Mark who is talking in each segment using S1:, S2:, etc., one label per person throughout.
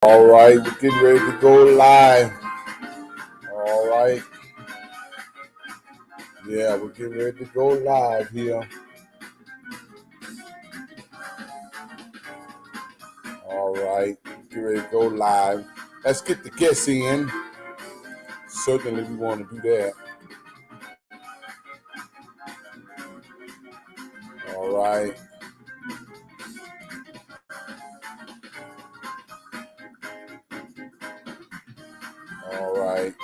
S1: All right, we're getting ready to go live. All right. Yeah, we're getting ready to go live here. All right. Get ready to go live. Let's get the guests in. Certainly, we want to do that. All right. All right.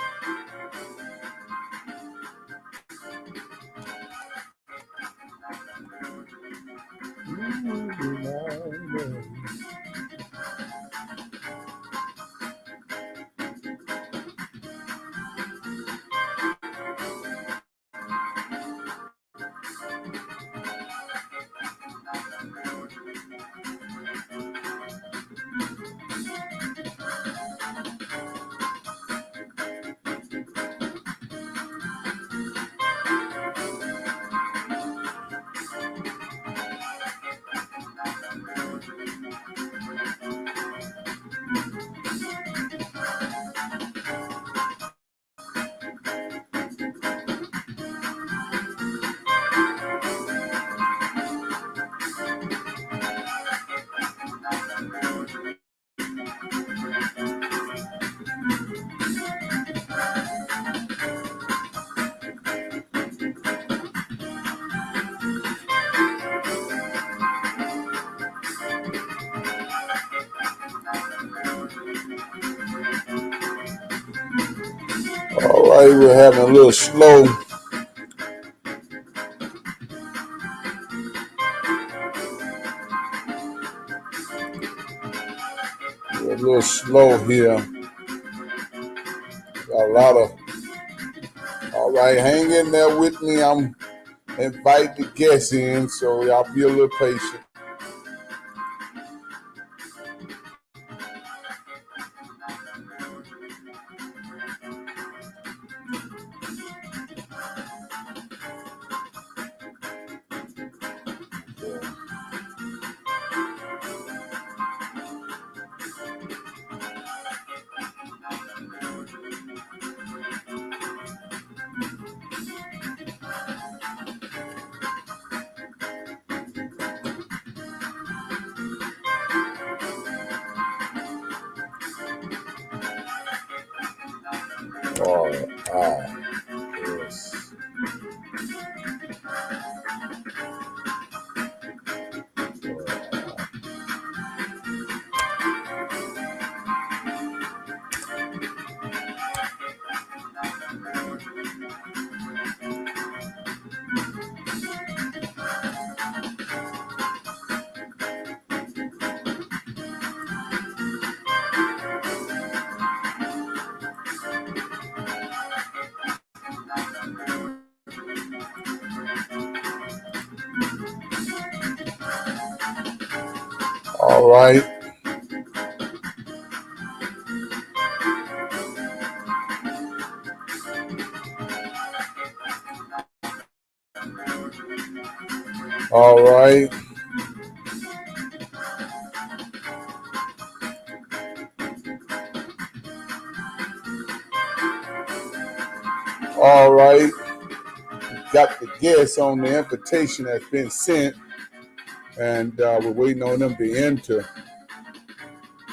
S1: All right, we're having a little slow. We're a little slow here. Got a lot of. All right, hang in there with me. I'm inviting the guests in, so y'all be a little patient. Oh, yes. All right. All right. All right. Got the guests on the invitation that's been sent, and we're waiting on them to enter.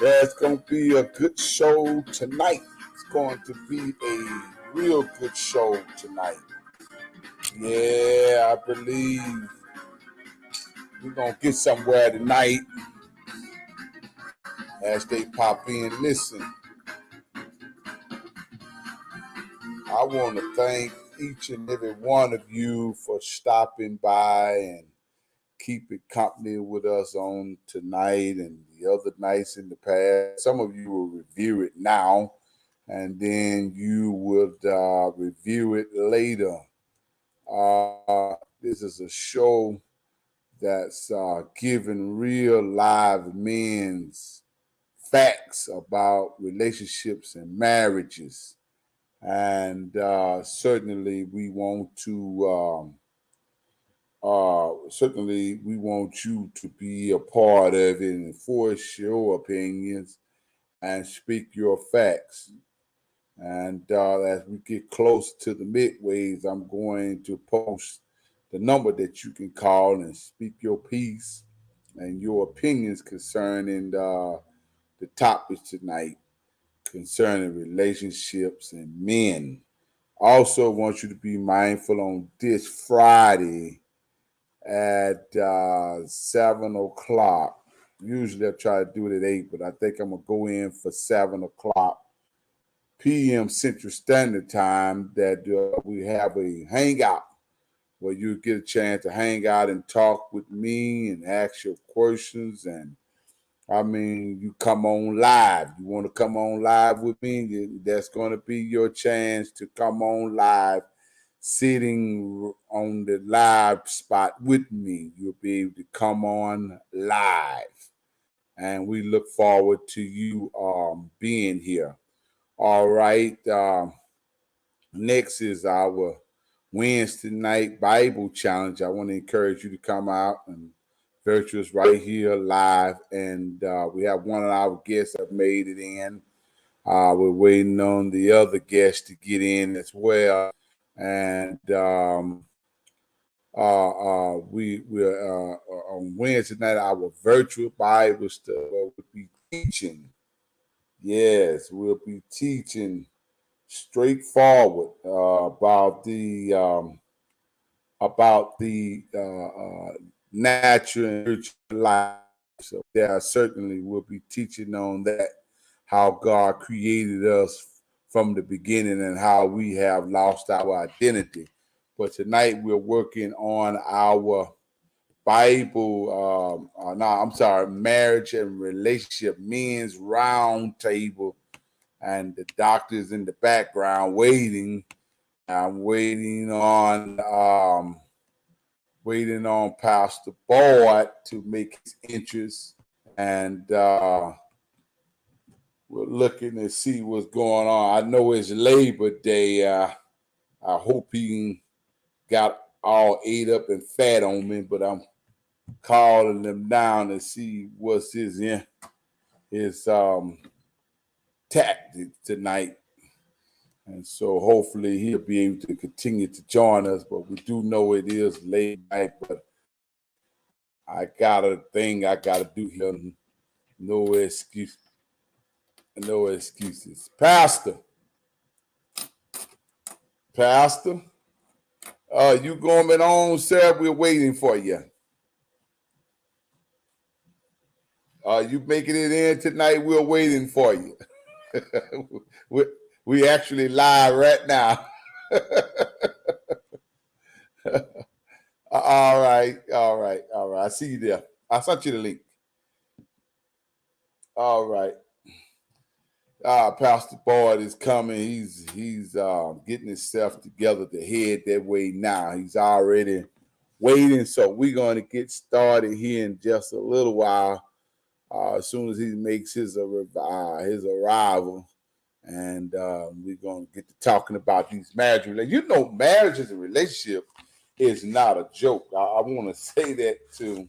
S1: There's going to be a good show tonight. It's going to be a real good show tonight. Yeah, I believe we're going to get somewhere tonight as they pop in. Listen, I want to thank each and every one of you for stopping by and keeping company with us on tonight and the other nights in the past. Some of you will review it now, and then you would review it later. This is a show that's giving real live men's facts about relationships and marriages. And certainly we want to certainly we want you to be a part of it and voice your opinions and speak your facts. And as we get close to the midways, I'm going to post the number that you can call and speak your piece and your opinions concerning the topics tonight concerning relationships and men. Also, want you to be mindful on this Friday at 7 o'clock. Usually I try to do it at 8, but I think I'm going to go in for 7 o'clock p.m. Central Standard Time that we have a hangout where you get a chance to hang out and talk with me and ask your questions. And I mean, you come on live. You want to come on live with me? That's going to be your chance to come on live, sitting on the live spot with me. You'll be able to come on live. And we look forward to you being here. All right. Next is our Wednesday night Bible challenge. I want to encourage you to come out, and Virtuous right here live. And we have one of our guests that made it in. We're waiting on the other guests to get in as well. And we're on Wednesday night, our virtual Bible study will be teaching. Yes, we'll be teaching straightforward about the natural and spiritual life. So there certainly will be teaching on that, how God created us from the beginning and how we have lost our identity. But tonight we're working on our Bible, marriage and relationship, men's round table, and the doctor's in the background waiting. I'm waiting on Pastor Boyd to make his entrance, and we're looking to see what's going on. I know it's Labor Day. I hope he got all ate up and fat on me, but I'm calling them down to see what's his tactic tonight. And so hopefully he'll be able to continue to join us. But we do know it is late night, but I got a thing I got to do here. No excuse. No excuses. Pastor, you going on, sir? We're waiting for you. You making it in tonight? We're waiting for you. we actually live right now. All right. I see you there. I sent you the link. All right. Pastor Boyd is coming. He's getting himself together to head that way now. He's already waiting. So we're going to get started here in just a little while. As soon as he makes his arrival, and we're going to get to talking about these marriage relationships. You know, marriage as a relationship is not a joke. I want to say that to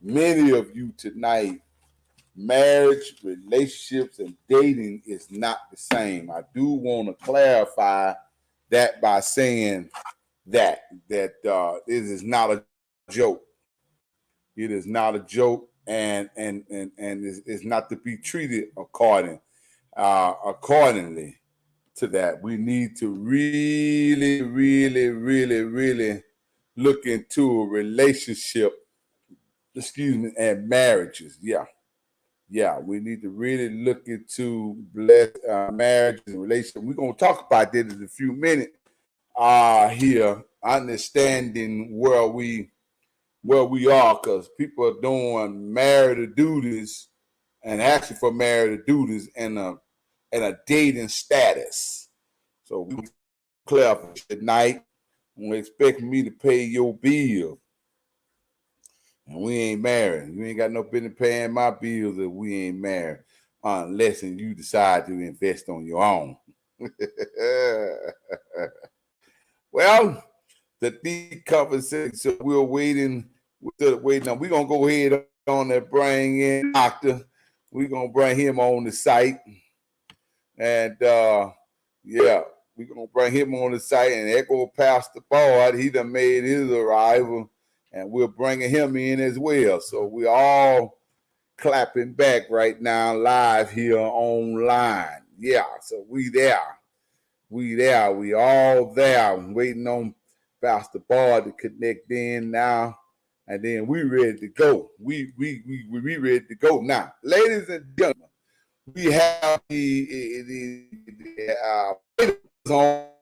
S1: many of you tonight. Marriage, relationships, and dating is not the same. I do want to clarify that by saying that it is not a joke. It is not a joke. And it's not to be treated accordingly to that. We need to really, really, really, really look into a relationship, and marriages. Yeah, we need to really look into marriage and relationship. We're going to talk about that in a few minutes here, understanding where we are, because people are doing married duties and asking for married duties in a dating status. So we clarify tonight. We expect me to pay your bill, and we ain't married. You ain't got no business paying my bills if we ain't married, unless you decide to invest on your own. Well, the deep conversation. So we're waiting. We're gonna go ahead on and bring in Doctor. we're gonna bring him on the site, and yeah, we're gonna bring him on the site. And Echo Pastor Bard, he done made his arrival, and we're bringing him in as well. So we all clapping back right now, live here online. Yeah, so we there. We all there. I'm waiting on Pastor Bard to connect in now, and then we ready to go. We ready to go now, ladies and gentlemen. We have the online.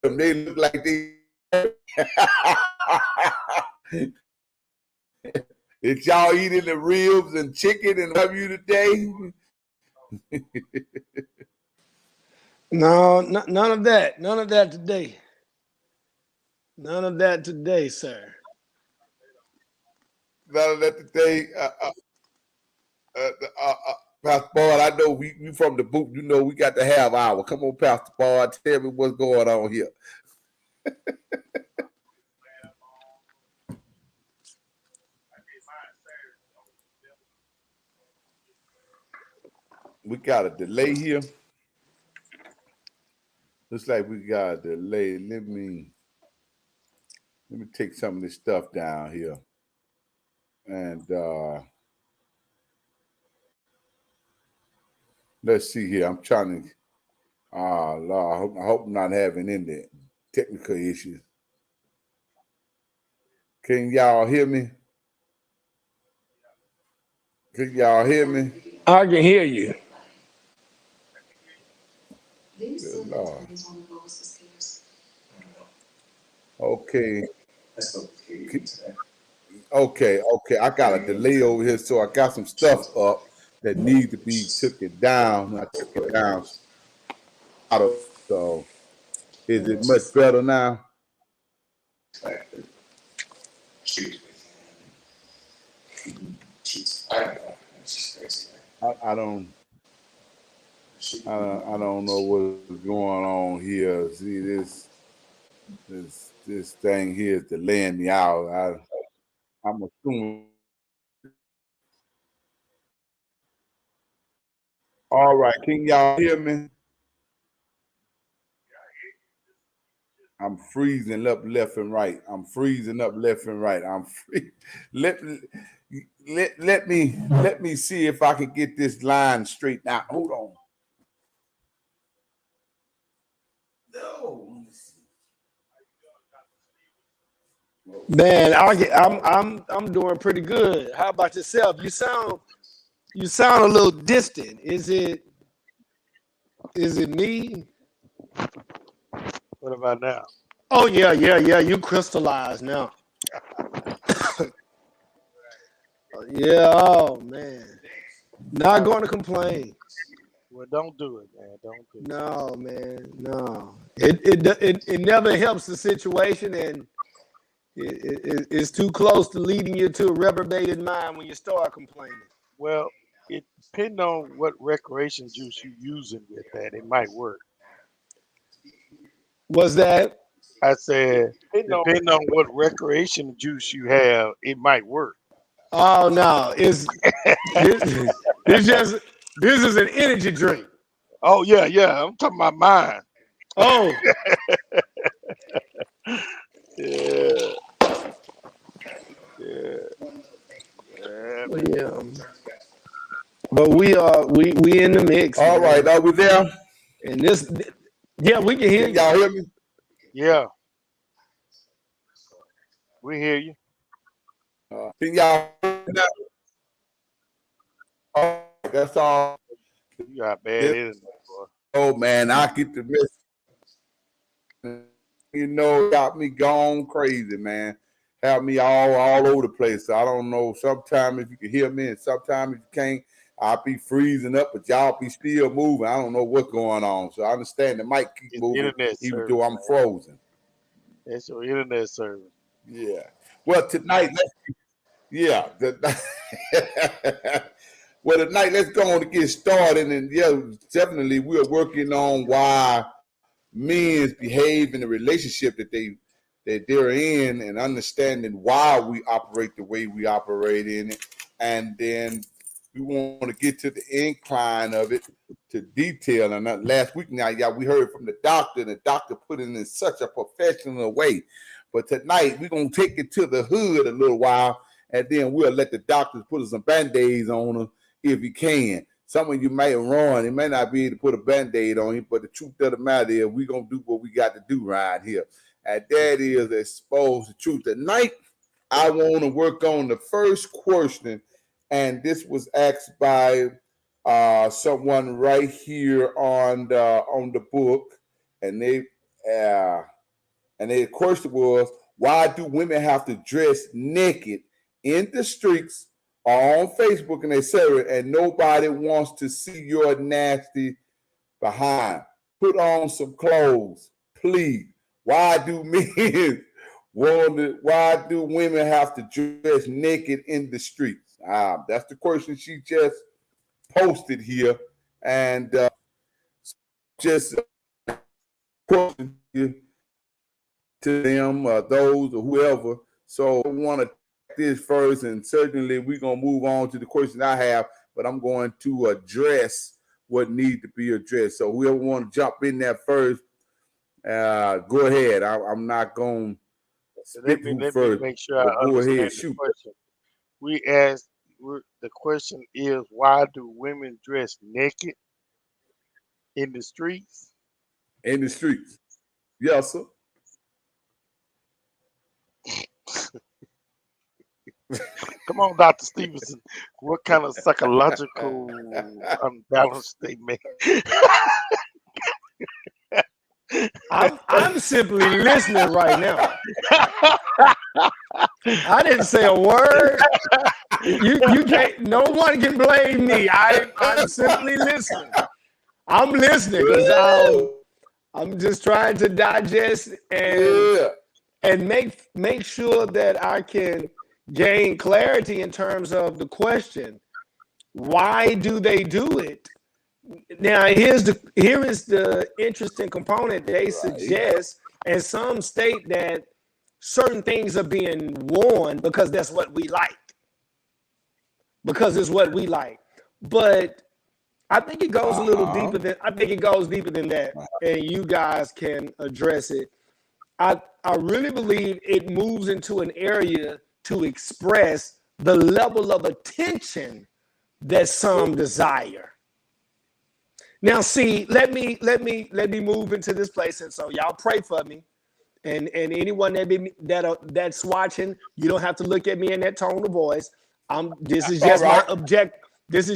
S1: They look like they. Did y'all eating the ribs and chicken and have you today?
S2: No, none of that. None of that today. None of that today, sir.
S1: None of that today. Pastor Bard, I know you from the booth. You know we got to have our. Come on, Pastor Bard, tell me what's going on here. We got a delay here. Looks like we got a delay. Let me take some of this stuff down here. And let's see here. I'm trying to Lord, I hope I'm not having any technical issues. Can y'all hear me? Can y'all hear me?
S2: I can hear you.
S1: Good Lord. Okay. Okay. I got a delay over here, so I got some stuff up that needs to be taken down. I took it down. So, is it much better now? I don't know what's going on here. See this thing here is delaying me out. I'm assuming. All right, can y'all hear me? I'm freezing up left and right. I'm freezing up left and right. I'm free. Let me see if I can get this line straightened out. Hold on. No.
S2: Man, I'm doing pretty good. How about yourself? You sound a little distant. Is it me?
S3: What about now?
S2: Oh yeah. You crystallized now. Yeah. Oh man. Not going to complain.
S3: Well, don't do it, man. Don't do it.
S2: No, man. No. It never helps the situation, and it's too close to leading you to a reprobated mind when you start complaining.
S3: Well, it depends on what recreation juice you're using with that. It might work.
S2: What's that?
S3: I said, depending on what recreation juice you have, it might work.
S2: Oh no, this is an energy drink.
S3: Oh yeah. I'm talking about mine.
S2: Oh.
S3: Yeah.
S2: But we in the mix.
S1: All right, are we there?
S2: And yeah, we can hear you.
S1: Y'all hear me?
S3: Yeah. We hear you.
S1: Can y'all hear me? Oh, that's all.
S3: You got bad internet, boy.
S1: Oh man, I get the message. You know, got me gone crazy, man. Have me all over the place. So I don't know. Sometimes if you can hear me, and sometimes if you can't, I'll be freezing up, but y'all be still moving. I don't know what's going on. So I understand the mic keep moving, even though I'm frozen.
S3: It's your internet service.
S1: Yeah. Well, tonight, well, tonight, let's go on to get started. And yeah, definitely we're working on why men behave in the relationship that they're in, and understanding why we operate the way we operate in it. And then we want to get to the incline of it to detail. And last week now, we heard from the doctor, and the doctor put it in such a professional way. But tonight, we're going to take it to the hood a little while, and then we'll let the doctors put some Band-Aids on them if he can. Some of you might run. He may not be able to put a Band-Aid on him, but the truth of the matter is we're going to do what we got to do right here. And that is expose the truth. Tonight, I want to work on the first question, and this was asked by someone right here on the book, and the question was, why do women have to dress naked in the streets or on Facebook and etc., and nobody wants to see your nasty behind? Put on some clothes, please. Why do men why do women have to dress naked in the streets? That's the question she just posted here, and just question to them, those or whoever. So I want to take this first, and certainly we're going to move on to the question I have, but I'm going to address what needs to be addressed. So whoever want to jump in there first, go ahead. I'm not going to
S3: let me make sure I understand the question. We asked, the question is, why do women dress naked in the streets?
S1: In the streets. Yes, sir.
S3: Come on, Dr. Stevenson. What kind of psychological unbalanced statement?
S2: I'm simply listening right now. I didn't say a word. You can't. No one can blame me. I'm simply listening. I'm listening because I'm just trying to digest and make sure that I can gain clarity in terms of the question. Why do they do it? Now, here is the interesting component. They suggest, and some state that certain things are being worn because that's what we like. Because it's what we like. But I think it goes a little deeper than that, and you guys can address it. I really believe it moves into an area to express the level of attention that some desire. Now, see, let me move into this place, and so y'all pray for me, and anyone that's watching, you don't have to look at me in that tone of voice. This is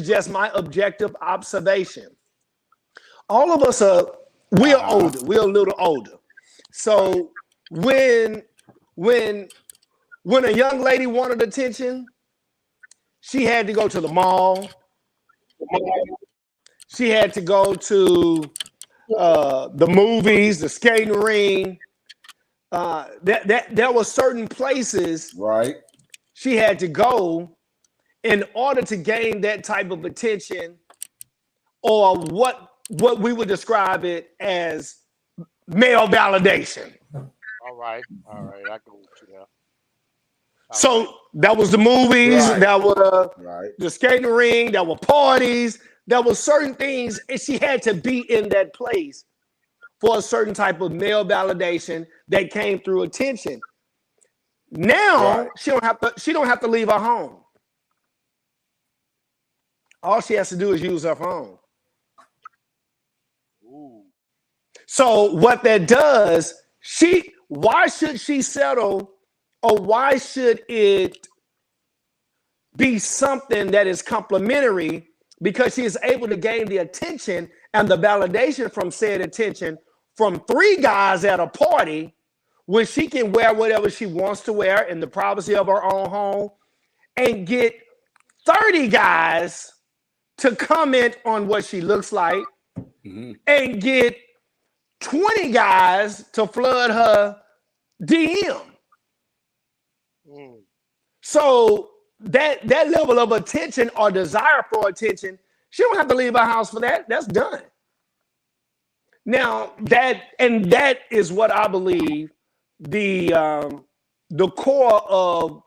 S2: just my objective observation. All of us we're older. We're a little older. So when a young lady wanted attention, she had to go to the mall. She had to go to the movies, the skating ring. There were certain places
S1: right
S2: she had to go in order to gain that type of attention, or what we would describe it as male validation.
S3: All right, I go with you now.
S2: So that was the movies, that were the skating ring, that were parties, there were certain things, and she had to be in that place for a certain type of male validation that came through attention. Now she don't have to leave her home. All she has to do is use her phone.
S3: Ooh.
S2: So what that does, why should she settle, or why should it be something that is complimentary? Because she is able to gain the attention and the validation from said attention from 3 guys at a party, when she can wear whatever she wants to wear in the privacy of her own home, and get 30 guys to comment on what she looks like, and get 20 guys to flood her DM. So that level of attention or desire for attention, she don't have to leave her house for that. That's done. Now that is what I believe the core of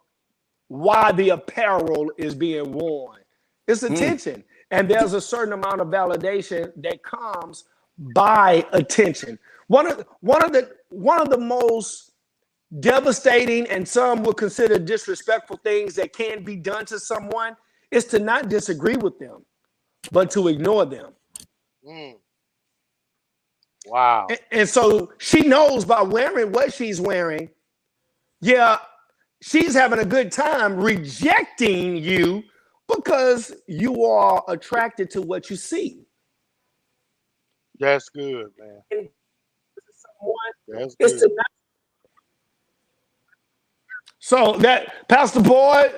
S2: why the apparel is being worn. It's attention. And there's a certain amount of validation that comes by attention. One of the most devastating and some would consider disrespectful things that can be done to someone is to not disagree with them, but to ignore them.
S3: Wow.
S2: And so she knows by wearing what she's wearing, yeah, she's having a good time rejecting you because you are attracted to what you see.
S3: That's good, man. That's
S2: It's
S3: good.
S2: So that Pastor Boyd,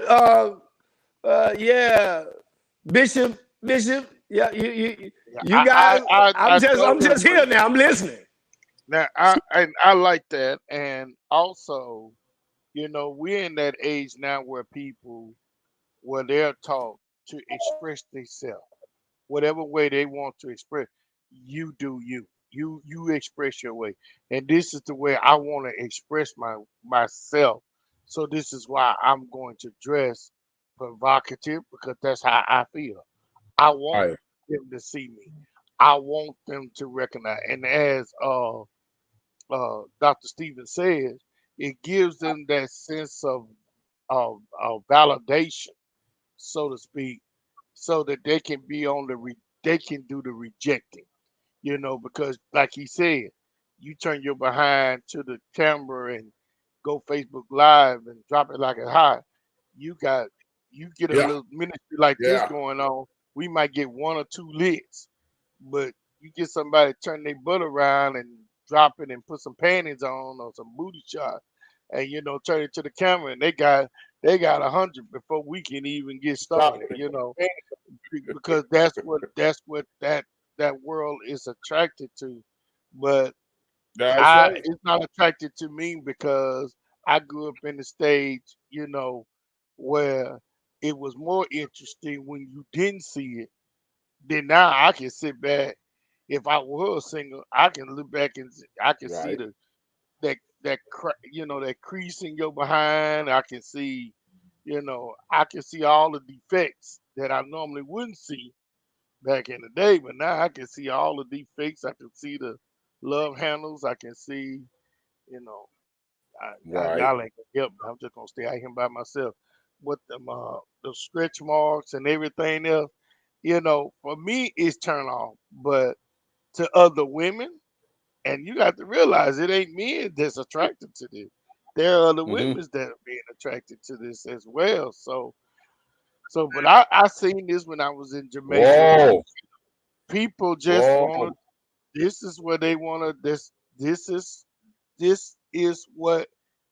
S2: yeah, Bishop, yeah, you guys. I'm just here now. I'm listening.
S3: Now, I like that, and also, you know, we're in that age now where they're taught to express themselves, whatever way they want to express. You do you. You express your way, and this is the way I want to express myself. So this is why I'm going to dress provocative, because that's how I feel. I want them to see me. I want them to recognize. And as Dr. Stevens says, it gives them that sense of validation, so to speak, so that they can be they can do the rejecting, you know, because like he said, you turn your behind to the camera and go Facebook Live and drop it like it's hot. You get a little ministry like this going on, we might get 1 or 2 licks, but you get somebody turn their butt around and drop it and put some panties on or some booty shot, and you know, turn it to the camera, and they got 100 before we can even get started, you know, because that's what that world is attracted to. But it's not attracted to me because I grew up in the stage, you know, where it was more interesting when you didn't see it. Then now I can sit back. If I was single, I can look back and I can see that crease in your behind. I can see, you know, I can see all the defects that I normally wouldn't see back in the day. But now I can see all the defects. I can see the love handles. I can see, you know, y'all ain't gonna help me. I'm just gonna stay out here by myself. What the stretch marks and everything else, you know, for me it's turn on. But to other women, and you got to realize it ain't men that's attracted to this. There are other women that are being attracted to this as well. So but I seen this when I was in Jamaica. People just want to. This is what they want to. This is what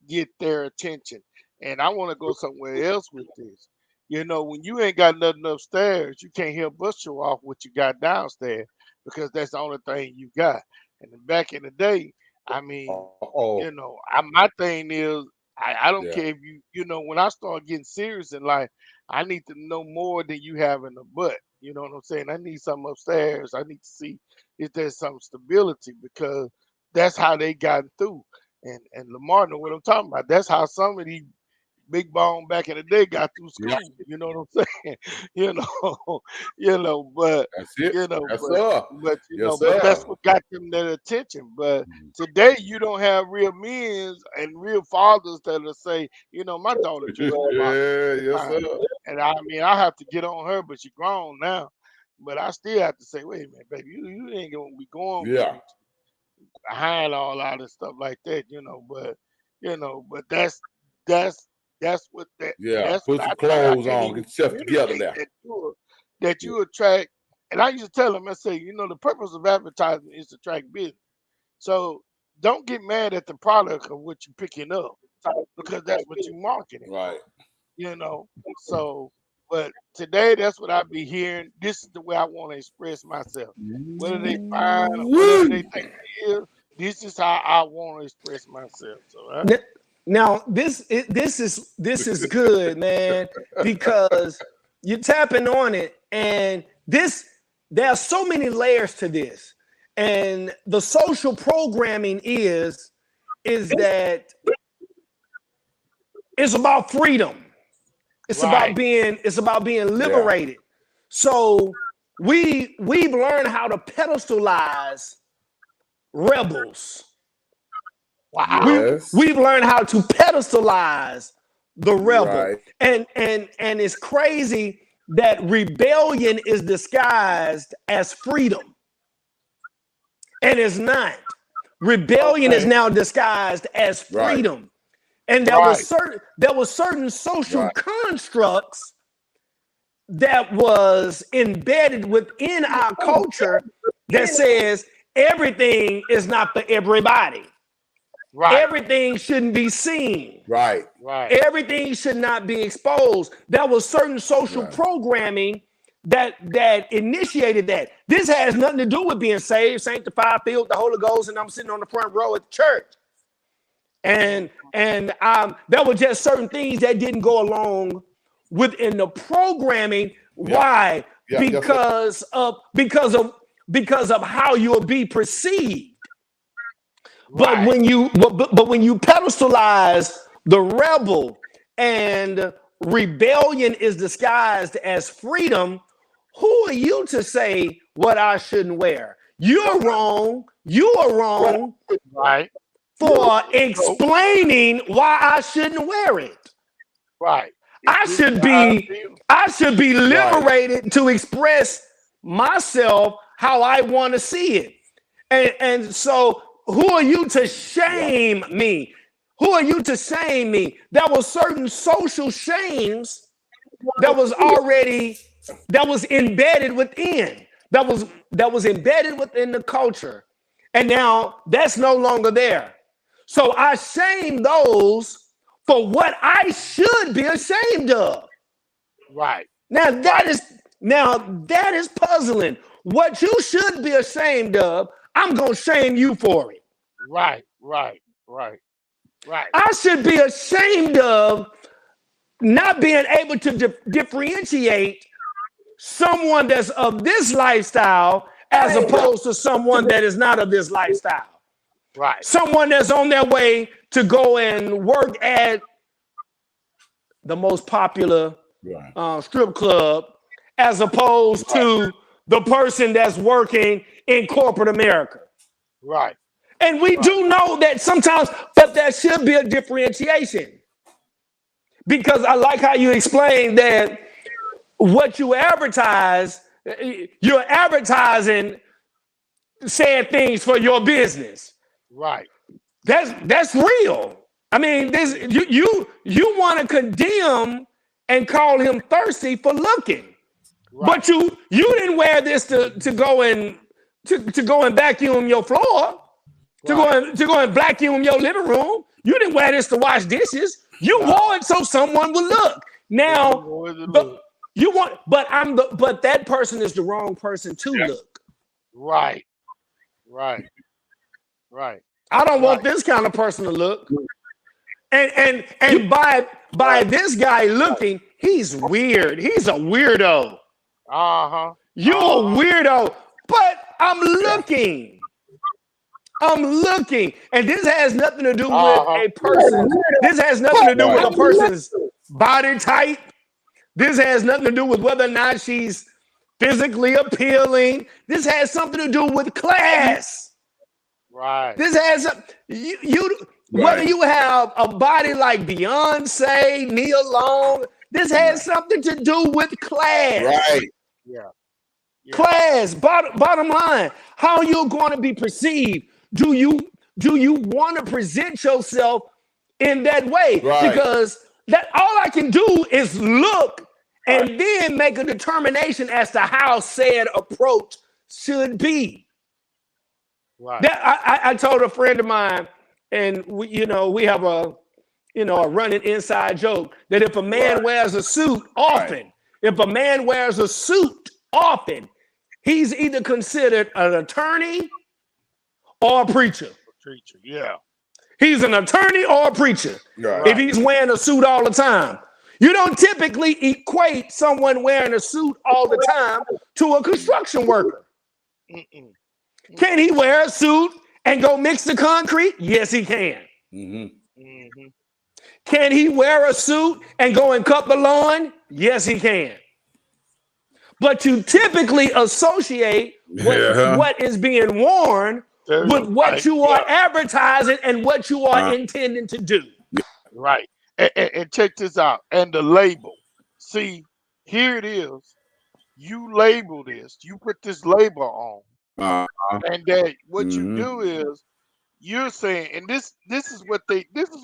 S3: get their attention. And I want to go somewhere else with this. You know, when you ain't got nothing upstairs, you can't help but show off what you got downstairs, because that's the only thing you got. And then back in the day, I mean, you know, my thing is, I don't care if you know, when I start getting serious in life, I need to know more than you have in the butt. You know what I'm saying? I need something upstairs. I need to see if there's some stability, because that's how they got through. And Lamar know what I'm talking about. That's how some of these big bone back in the day got through school. You know what I'm saying? you know, but
S1: that's it.
S3: You know,
S1: yes,
S3: but you know, but that's what got them their attention. But today you don't have real men and real fathers that'll say, you know, my daughter just and I mean, I have to get on her, but she's grown now. But I still have to say, wait a minute, baby, you ain't gonna be going behind all out of stuff like that, you know. But you know, but that's what that. That's
S1: put some clothes on, get yourself together now.
S3: That you attract, and I used to tell them, I say, you know, the purpose of advertising is to attract business. So don't get mad at the product of what you're picking up, because that's what you're marketing.
S1: Right.
S3: You know. So, but today that's what I be hearing. This is the way I want to express myself. Whether they find or whatever they think it is, this is how I want to express myself. So.
S2: Now this is good, man, because you're tapping on it, and there are so many layers to this, and the social programming is that it's about freedom. It's about being liberated. So we've learned how to pedestalize rebels.
S3: Wow.
S1: Yes.
S2: We've learned how to pedestalize the rebel.
S1: Right.
S2: And it's crazy that rebellion is disguised as freedom. And it's not. Rebellion is now disguised as
S1: Right.
S2: freedom. And there was certain social
S3: Right.
S2: constructs that was embedded within our culture that says everything is not for everybody.
S3: Right.
S2: Everything shouldn't be seen.
S1: Right.
S3: Right.
S2: Everything should not be exposed. There was certain social
S1: Right.
S2: programming that initiated that. This has nothing to do with being saved, sanctified, filled with the Holy Ghost, and I'm sitting on the front row at the church. And there were just certain things that didn't go along within the programming.
S1: Yeah.
S2: Why?
S1: Yeah,
S2: because of how you'll be perceived. But
S3: Right.
S2: when you pedestalize the rebel and rebellion is disguised as freedom, who are you to say what I shouldn't wear? You're wrong. You are wrong
S3: Right.
S2: for explaining why I shouldn't wear it.
S3: Right.
S2: I
S3: This
S2: should
S3: is how I
S2: be
S3: feel.
S2: liberated to express myself how I want to see it. And so who are you to shame me? Who are you to shame me? There were certain social shames that was embedded within. That was embedded within the culture. And now that's no longer there. So I shame those for what I should be ashamed of.
S3: Right.
S2: Now that is puzzling. What you should be ashamed of, I'm gonna shame you for it.
S3: Right. Right. Right. Right.
S2: I should be ashamed of not being able to differentiate someone that's of this lifestyle as opposed to someone that is not of this lifestyle.
S3: Right.
S2: Someone that's on their way to go and work at the most popular
S1: Right.
S2: strip club as opposed to the person that's working in corporate America.
S3: Right.
S2: And we do know that sometimes, but there should be a differentiation. Because I like how you explained that what you advertise, you're advertising saying things for your business.
S3: Right.
S2: That's real. I mean, this you want to condemn and call him thirsty for looking.
S3: Right.
S2: But you didn't wear this to go and vacuum your floor, to go and vacuum your living room. You didn't wear this to wash dishes. You wore it so someone would look. Now, but that person is the wrong person to look.
S3: Right. Right. Right.
S2: I don't want this kind of person to look. And by this guy looking, he's weird. He's a weirdo.
S3: Uh-huh.
S2: You're a weirdo, but I'm looking. I'm looking. And this has nothing to do with a person. This has nothing to do with a person's body type. This has nothing to do with whether or not she's physically appealing. This has something to do with class.
S3: Right.
S2: This has whether you have a body like Beyonce, Nia Long, this has something to do with class.
S1: Right.
S3: Yeah.
S2: Class. Bottom line, how you're going to be perceived. Do you want to present yourself in that way?
S1: Right.
S2: Because that all I can do is look and then make a determination as to how said approach should be.
S3: Right.
S2: That I told a friend of mine, and we have a running inside joke that if a man wears a suit often, he's either considered an attorney or a preacher.
S3: Yeah.
S2: He's an attorney or a preacher.
S1: Right.
S2: If he's wearing a suit all the time. You don't typically equate someone wearing a suit all the time to a construction worker.
S3: Mm-mm.
S2: Can he wear a suit and go mix the concrete? Yes, he can.
S1: Mm-hmm.
S3: Mm-hmm.
S2: Can he wear a suit and go and cut the lawn? Yes, he can. but you typically associate what is being worn with what you are advertising and what you are intending to do.
S3: Right. And check this out. And the label. See, here it is. You label this. You put this label on. And that what you do is you're saying, and this is what this rebellion,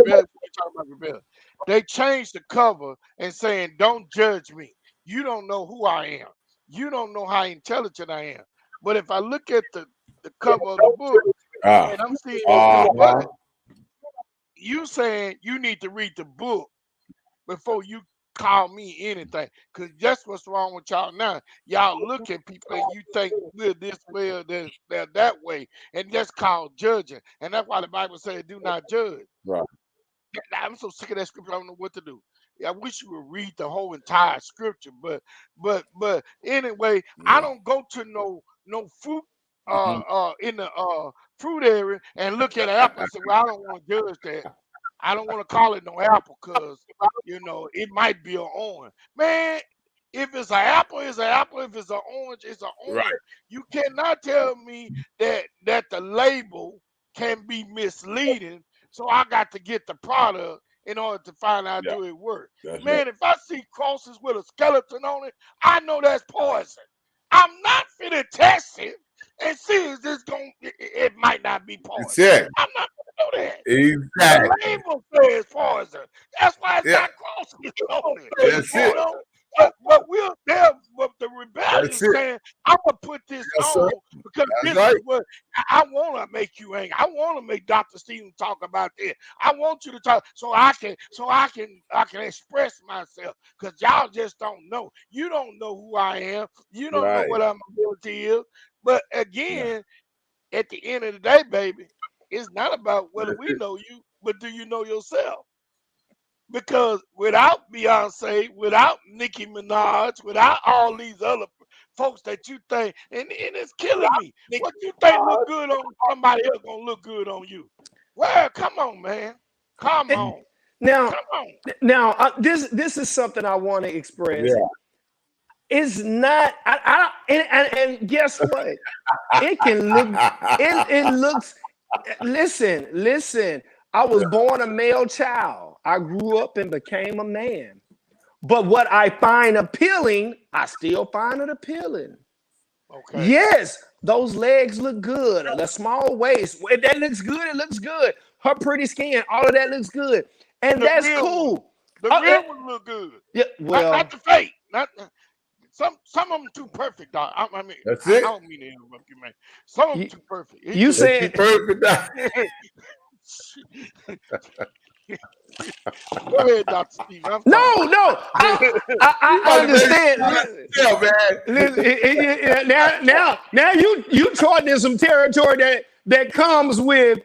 S3: we're talking about rebellion. They changed the cover and saying, don't judge me. You don't know who I am. You don't know how intelligent I am. But if I look at the cover of the book, and I'm seeing what you saying, you need to read the book before you call me anything. Because that's what's wrong with y'all now. Y'all look at people and you think we're this way or they're that way. And that's called judging. And that's why the Bible says do not judge.
S1: Right.
S3: I'm so sick of that scripture, I don't know what to do. I wish you would read the whole entire scripture, but anyway, I don't go to no fruit in the fruit area and look at an apple and say, well, I don't want to judge that. I don't want to call it no apple because it might be an orange. Man, if it's an apple, it's an apple. If it's an orange, it's an orange. Right. You cannot tell me that the label can be misleading. So I got to get the product in order to find out do it work. That's man, if I see crosses with a skeleton on it, I know that's poison. I'm not finna test it and see is this going. It might not be poison. I'm not gonna do that.
S1: Exactly.
S3: The label says poison. That's why it's got crosses on it.
S1: That's it.
S3: But we're there. But the rebellion is saying, "I'm gonna put this on because this is what I want to make you angry. I want to make Dr. Stephen talk about this. I want you to talk so I can express myself because y'all just don't know. You don't know who I am. You don't know what my ability is. But again, at the end of the day, baby, it's not about whether we know you, but do you know yourself? Because without Beyonce, without Nicki Minaj, without all these other folks that you think, and it's killing me. What you think look good on somebody else gonna look good on you? Well, come on, man. Come on.
S2: Now, this is something I want to express. Yeah. It's not. And guess what? It can look. It looks. Listen. I was born a male child. I grew up and became a man. But what I find appealing, I still find it appealing. Okay. Yes, those legs look good. The small waist, that looks good. It looks good. Her pretty skin, all of that looks good. And that's cool.
S3: The real one look good.
S2: Yeah, well,
S3: not the fake. Not some of them too perfect, dog. I mean,
S1: that's it.
S3: I don't mean to interrupt you, man. Some of them too perfect.
S2: You said
S1: perfect.
S3: Go ahead, Dr. Steve.
S2: No. I understand. Yeah, man. Now you trod in some territory that comes with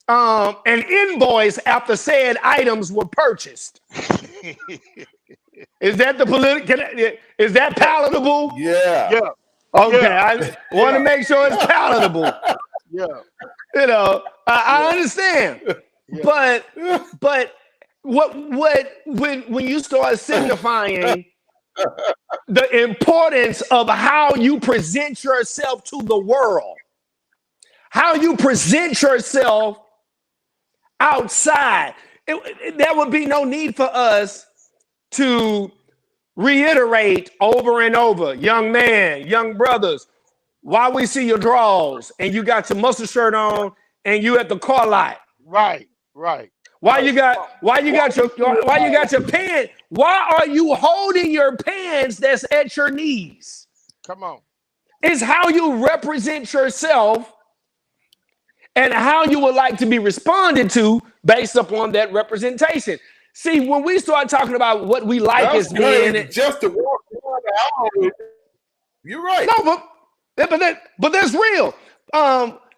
S2: an invoice after said items were purchased. Is that the political? Is that palatable?
S1: Yeah.
S2: Okay, I want to make sure it's palatable.
S3: Yeah.
S2: I understand. Yeah. But when you start signifying the importance of how you present yourself to the world, how you present yourself outside, there would be no need for us to reiterate over and over, young man, young brothers, why we see your drawers and you got your muscle shirt on and you at the car lot.
S3: Right.
S2: Why you got your pants? Why are you holding your pants that's at your knees?
S3: Come on.
S2: It's how you represent yourself and how you would like to be responded to based upon that representation. See, when we start talking about what we like as men,
S1: just to walk around the house, you're right.
S2: No, but that's real.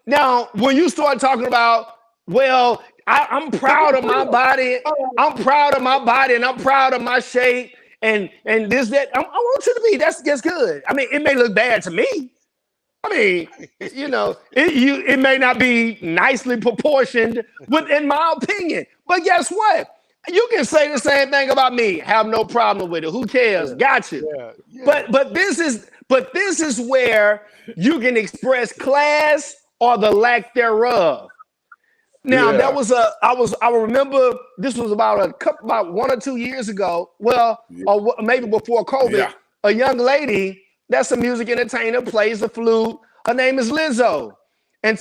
S2: Now, when you start talking about, well, I'm proud of my body. I'm proud of my body, and I'm proud of my shape, and this that. I want you to be. That's good. I mean, it may look bad to me. I mean, it may not be nicely proportioned, in my opinion. But guess what? You can say the same thing about me. Have no problem with it. Who cares?
S3: Yeah,
S2: Got you.
S3: yeah.
S2: But this is where you can express class or the lack thereof. Now
S1: Yeah.
S2: I remember this was about 1 or 2 years ago. Well,
S1: Yeah.
S2: or maybe before COVID.
S1: Yeah.
S2: A young lady that's a music entertainer plays the flute. Her name is Lizzo, and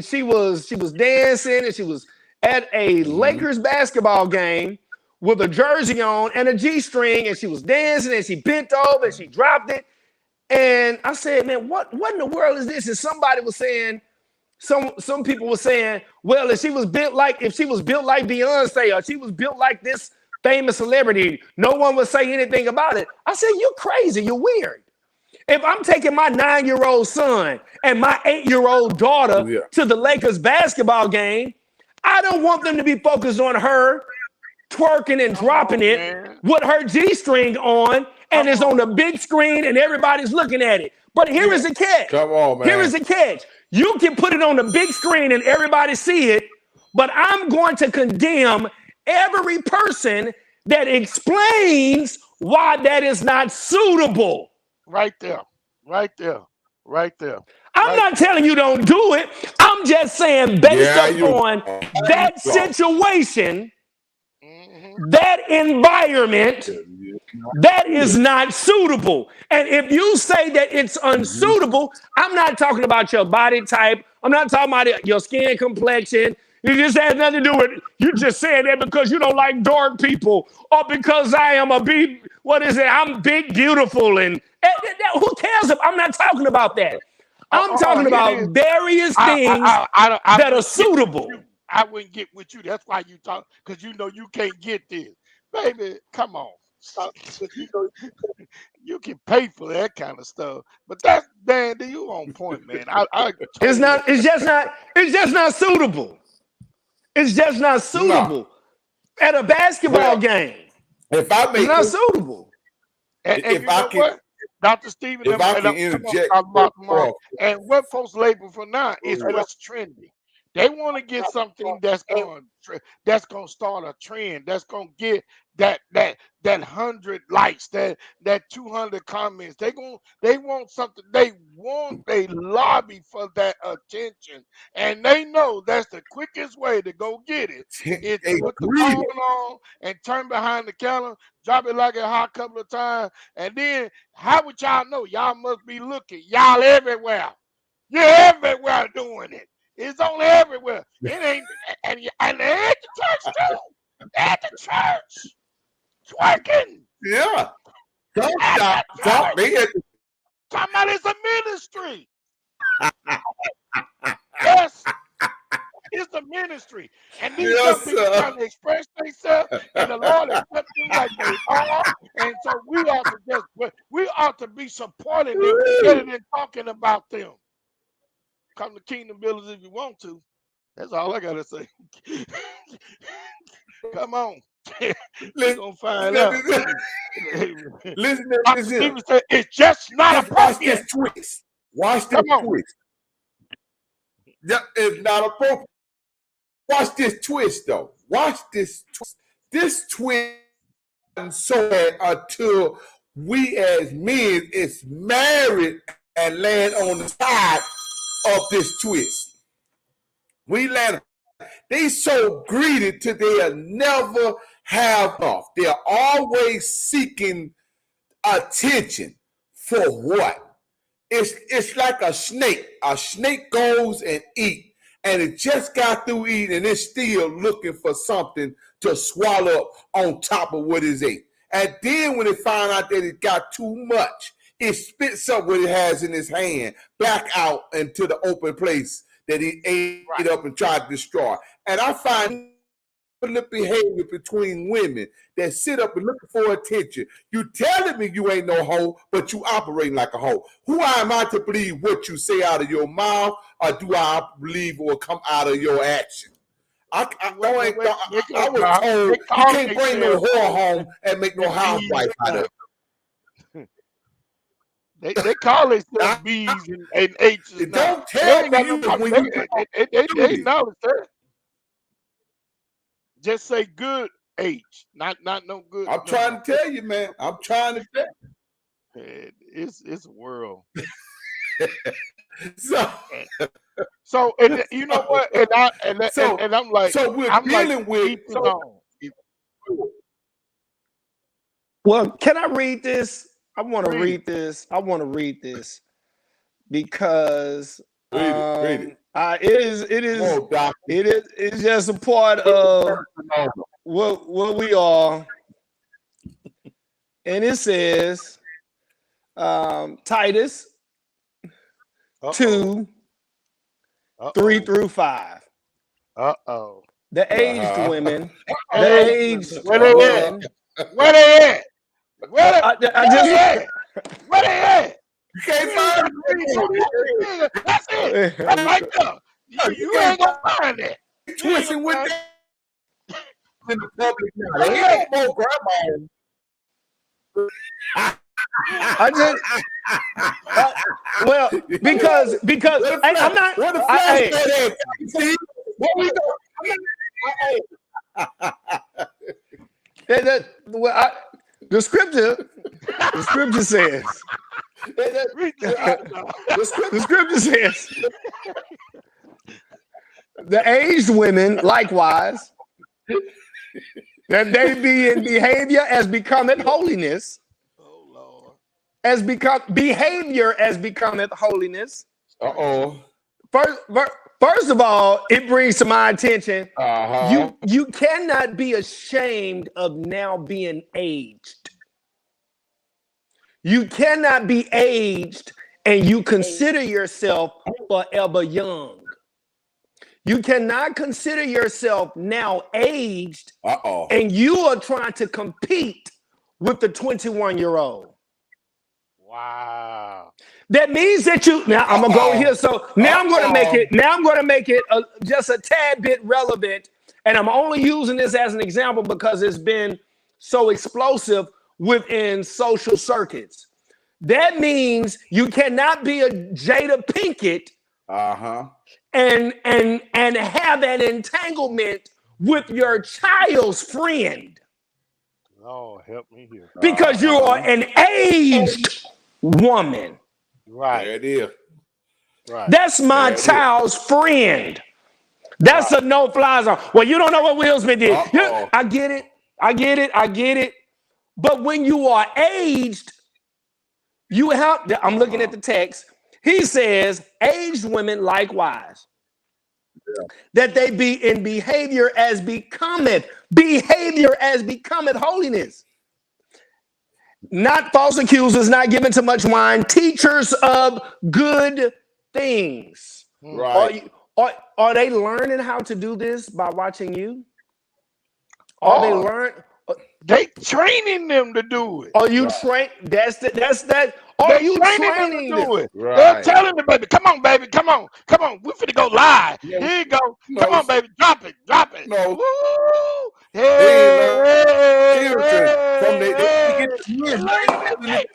S2: she was dancing and she was at a
S1: Mhm.
S2: Lakers basketball game with a jersey on and a G-string, and she was dancing and she bent over and she dropped it. And I said, man, what in the world is this? And somebody was saying, some people were saying, well, if she was built like Beyonce, or she was built like this famous celebrity, no one would say anything about it. I said, you're crazy, you're weird. If I'm taking my 9-year-old son and my 8-year-old daughter
S1: Yeah.
S2: to the Lakers basketball game, I don't want them to be focused on her twerking and dropping it
S3: Man.
S2: with her G-string on, and it's on the big screen and everybody's looking at it. But here is the catch.
S1: Come on, man.
S2: Here is the catch. You can put it on the big screen and everybody see it, but I'm going to condemn every person that explains why that is not suitable.
S3: Right there. Right there. Right there.
S2: I'm not telling you don't do it. I'm just saying based upon that situation, that environment, that is not suitable. And if you say that it's unsuitable, I'm not talking about your body type. I'm not talking about your skin complexion. It just has nothing to do with it. You just saying that because you don't like dark people, or because I am I'm big, beautiful, and who cares if I'm not talking about that. I'm talking about various things that are suitable.
S3: I wouldn't get with you. That's why you talk, because you know you can't get this. Baby, come on. Stop. You know, you can pay for that kind of stuff. But that's, Dandy, you on point, man.
S2: It's just not suitable. It's just not suitable. At a basketball game.
S1: If I make
S2: it's not suitable.
S3: And if I can, what? Dr. Stephen,
S1: if I can interject,
S3: and what folks label for now is what's trendy. They want to get something that's going to start a trend, that's going to get that 100 likes, that 200 comments. They want something. They lobby for that attention, and they know that's the quickest way to go get it. Is to put the phone on and turn behind the counter, drop it like a hot couple of times, and then how would y'all know? Y'all must be looking. Y'all everywhere. You're everywhere doing it. It's on everywhere. It ain't, and they're at the church too. At the church, twerking.
S1: Yeah. Stop me.
S3: Talking about it's a ministry. Yes, it's a ministry, and these people trying to express themselves, and the Lord accepts them like they are, and so we ought to be supporting them, getting and talking about them. Come to Kingdom Builders if you want to. That's all I gotta say. Come on. We're gonna find out.
S1: Listen.
S3: Said, it's just not appropriate.
S1: Watch this twist. Watch this twist. It's not appropriate. Watch this twist, though. Watch this twist. This twist so until we as men is married and land on the side of this twist. We land. They so greedy till they'll never have enough. They're always seeking attention. For what? It's like a snake. A snake goes and eats, and it just got through eating, and it's still looking for something to swallow up on top of what it ate. And then when it found out that it got too much, it spits up what it has in his hand back out into the open place that he ate up and tried to destroy. And I find the behavior between women that sit up and looking for attention. You telling me you ain't no hoe, but you operating like a hoe. Who am I to believe what you say out of your mouth, or do I believe what will come out of your action? I was told you can't bring no whore home and make no housewife out of it.
S3: They call themselves B's and H's.
S1: Don't tell me when
S3: they acknowledge that. Just say good age. Not no good.
S1: I'm trying to tell you, man. I'm trying to tell
S3: Man, it's a world.
S1: you.
S3: So and you know what? And I'm like,
S1: So we're
S3: I'm like,
S1: dealing with.
S3: keep it on.
S2: Well, can I read this? I want to
S3: Read
S2: read this. I want to read this because
S1: Read it.
S2: it
S1: Oh, Doc.
S2: it's just a part of what we are. And it says Titus
S3: Uh-oh.
S2: 2, 3 through 5.
S3: Uh-oh.
S2: The aged women, the
S3: Hey,
S2: aged
S3: where they
S2: women.
S3: at? Where they at? Where they,
S2: I
S3: where
S2: just
S3: they at? Where they at?
S1: You can't find it.
S3: That's it. That's right there. You ain't gonna find that.
S1: Twisting with that in the public now. They ain't more grandma.
S2: I just well because I'm not.
S1: Where the
S2: I-
S1: flash at? See? Where we go?
S2: The scripture says. The scripture says the aged women likewise that they be in behavior as becometh holiness,
S3: Oh Lord.
S2: as behavior as becometh holiness.
S1: Uh-oh.
S2: First of all, it brings to my attention
S1: Uh-huh.
S2: you cannot be ashamed of now being aged. You cannot be aged and you consider yourself forever young. You cannot consider yourself now aged
S1: Uh-oh.
S2: and you are trying to compete with the 21-year-old.
S3: Wow.
S2: That means that now I'm gonna go here. So now I'm gonna make it just a tad bit relevant, and I'm only using this as an example because it's been so explosive within social circuits. That means you cannot be a Jada Pinkett
S1: Uh-huh.
S2: and have an entanglement with your child's friend
S3: Lord, help me here.
S2: because you are an aged woman.
S3: Right.
S1: There it is.
S3: Right.
S2: That's my
S1: There it is.
S2: child's friend. That's a no-fly zone. Well, you don't know what Will Smith did.
S1: Uh-oh.
S2: I get it. But when you are aged, you have. I'm looking at the text. He says, aged women likewise, that they be in behavior as becometh holiness. Not false accusers, not given to much wine, teachers of good things.
S1: Right.
S2: Are they learning how to do this by watching you? Are they learn?
S3: They training them to do it.
S2: Are you trained? That's that. Are
S3: They
S2: you
S3: training
S2: training
S3: them to do it.
S1: Right.
S3: They're telling the baby, come on, baby, come on. We finna go live.
S1: No.
S3: Here you go.
S1: No.
S3: Come on, baby, drop it.
S1: No.
S3: Woo!
S1: They
S3: Hey,
S1: children from they
S3: hey,
S1: get the years.
S3: hey,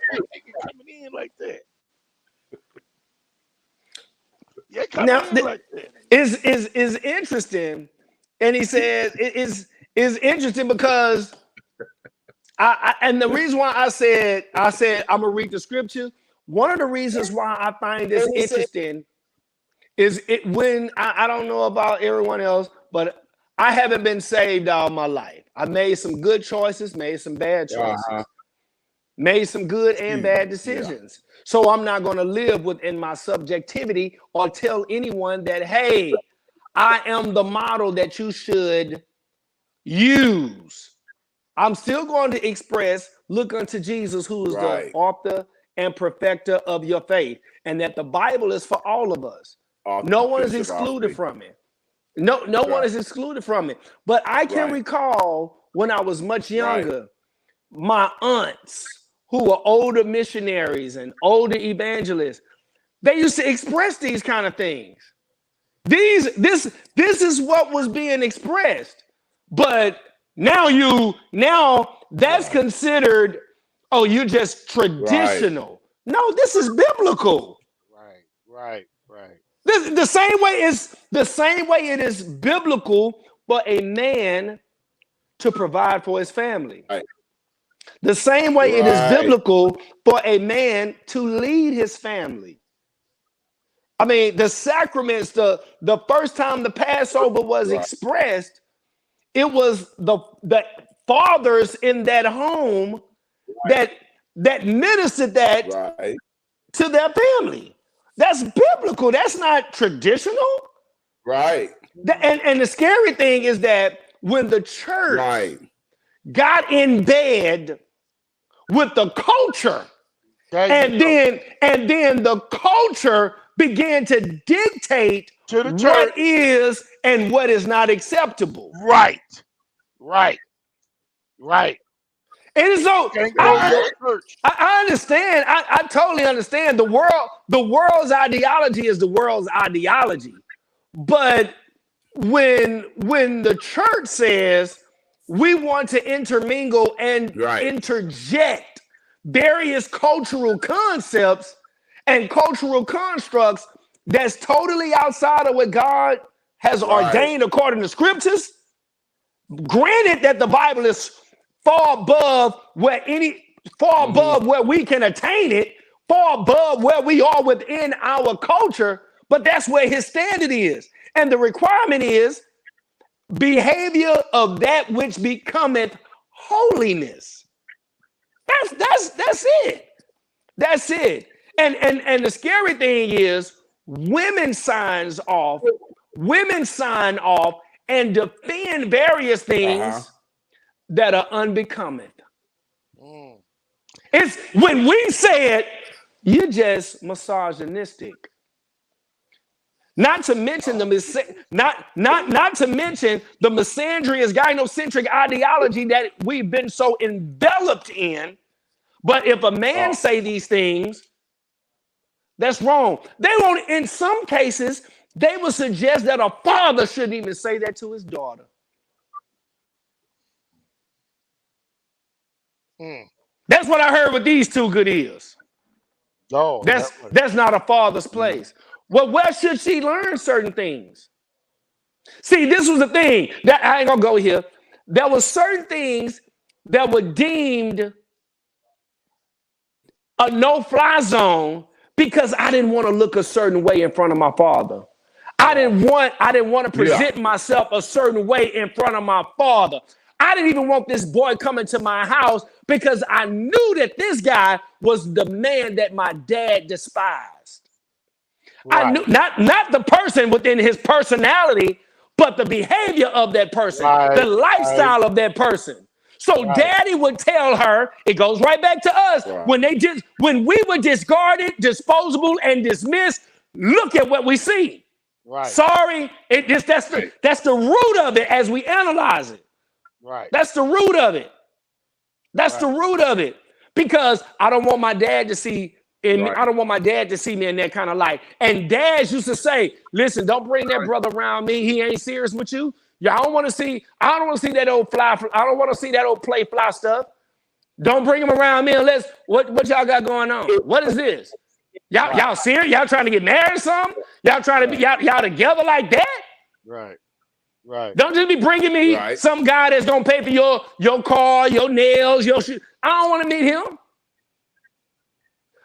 S3: coming in like that. Yeah, coming
S2: Now,
S3: in like that.
S2: is interesting, and he says it is interesting because and the reason why I said I'm gonna read the scripture. One of the reasons why I find this interesting is it when I don't know about everyone else, but I haven't been saved all my life. I made some good choices, made some bad choices, made some good and bad decisions. So I'm not going to live within my subjectivity or tell anyone that, hey, I am the model that you should use. I'm still going to express, look unto Jesus, who is the author and perfecter of your faith, and that the Bible is for all of us. No one is excluded from it. No one is excluded from it. But I can recall when I was much younger, my aunts who were older missionaries and older evangelists, they used to express these kind of things. This is what was being expressed. But now that's considered, oh, you're just traditional. No, this is biblical.
S3: Right.
S2: The same way it is biblical for a man to provide for his family.
S1: Right.
S2: The same way it is
S1: Right.
S2: biblical for a man to lead his family. I mean, the sacraments, the first time the Passover was
S1: Right.
S2: expressed, it was the fathers in that home that ministered that
S1: Right.
S2: to their family. That's biblical. That's not traditional.
S1: Right.
S2: And the scary thing is that when the church
S1: Right.
S2: got in bed with the culture, and then the culture began to dictate
S3: to the
S2: what
S3: church.
S2: is and what is not acceptable.
S3: Right. Right. Right.
S2: And so
S3: Can't go to your church.
S2: I understand. I totally understand. The world's ideology is the world's ideology. But when the church says we want to intermingle and
S1: Right.
S2: interject various cultural concepts and cultural constructs that's totally outside of what God has
S1: Right.
S2: ordained according to scriptures, granted that the Bible is far above where we can attain it, far above where we are within our culture, but that's where his standard is. And the requirement is behavior of that which becometh holiness. That's it. That's it. And the scary thing is women sign off and defend various things that are unbecoming. It's when we say it, you're just misogynistic. Not to mention the misandrous gynocentric ideology that we've been so enveloped in. But if a man say these things, that's wrong. They won't. In some cases, they will suggest that a father shouldn't even say that to his daughter. That's what I heard with these two good ears.
S3: Oh,
S2: that's not a father's place. Well, where should she learn certain things? See, this was the thing that I ain't gonna go here. There were certain things that were deemed a no-fly zone because I didn't want to look a certain way in front of my father. I didn't want to present myself a certain way in front of my father. I didn't even want this boy coming to my house because I knew that this guy was the man that my dad despised. Right. I knew not the person within his personality, but the behavior of that person, the lifestyle of that person. So daddy would tell her, it goes right back to us, when we were discarded, disposable, and dismissed, look at what we see. Right. Sorry, that's the root of it as we analyze it. Right. That's the root of it. That's the root of it. Because I don't want my dad to see I don't want my dad to see me in that kind of light. And dads used to say, listen, don't bring that brother around me. He ain't serious with you. I don't want to see that old fly. I don't want to see that old play fly stuff. Don't bring him around me unless what y'all got going on? What is this? Y'all serious? Y'all trying to get married or something? Y'all trying to be y'all together like that? Right. Right. Don't just be bringing me some guy that's gonna pay for your car, your nails, your shoes. I don't want to meet him.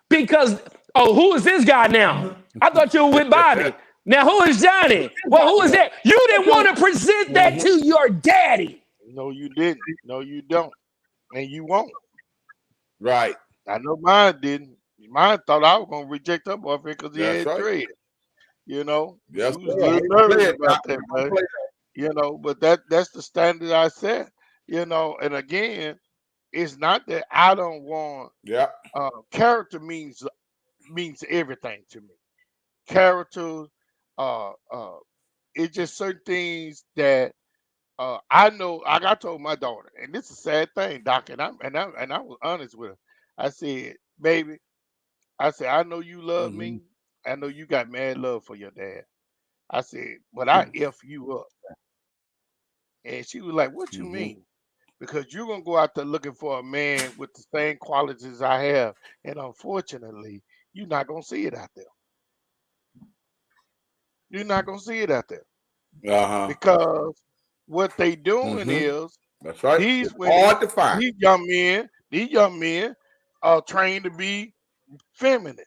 S2: Because, who is this guy now? I thought you were with Bobby. Now, who is Johnny? Well, who is that? You didn't want to present that to your daddy.
S3: No, you didn't. No, you don't. And you won't.
S1: Right.
S3: I know mine didn't. Mine thought I was going to reject her boyfriend because he had dread. You know?
S1: Yes,
S3: he was a little nervous about that, man. You know, but that's the standard I set. You know, and again, it's not that I don't want.
S1: Yeah.
S3: Character means everything to me. Character, it's just certain things that I know. Like I told my daughter, and this is a sad thing, Doc, and I was honest with her. I said, baby, I know you love me. I know you got mad love for your dad. I said, but I F you up. And she was like, what you mean? Because you're going to go out there looking for a man with the same qualities I have. And unfortunately, you're not going to see it out there. You're not going to see it out there. Because what they doing is
S1: That's right.
S3: These
S1: It's
S3: women,
S1: hard to find.
S3: these young men are trained to be feminine.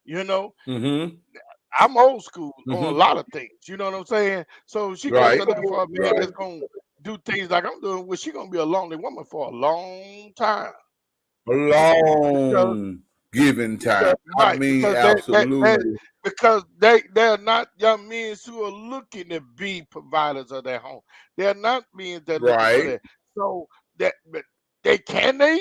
S3: You know,
S1: Mm-hmm.
S3: I'm old school on a
S1: Mm-hmm.
S3: lot of things. You know what I'm saying? So she goes
S1: Right.
S3: looking for a man
S1: Right.
S3: that's gonna do things like I'm doing. Well, she gonna be a lonely woman for a long time.
S1: A
S3: Because,
S1: long giving time. I
S3: right,
S1: mean,
S3: because
S1: absolutely.
S3: because they're not young men who are looking to be providers of their home. They're not men that are looking for
S1: Right.
S3: that. So but they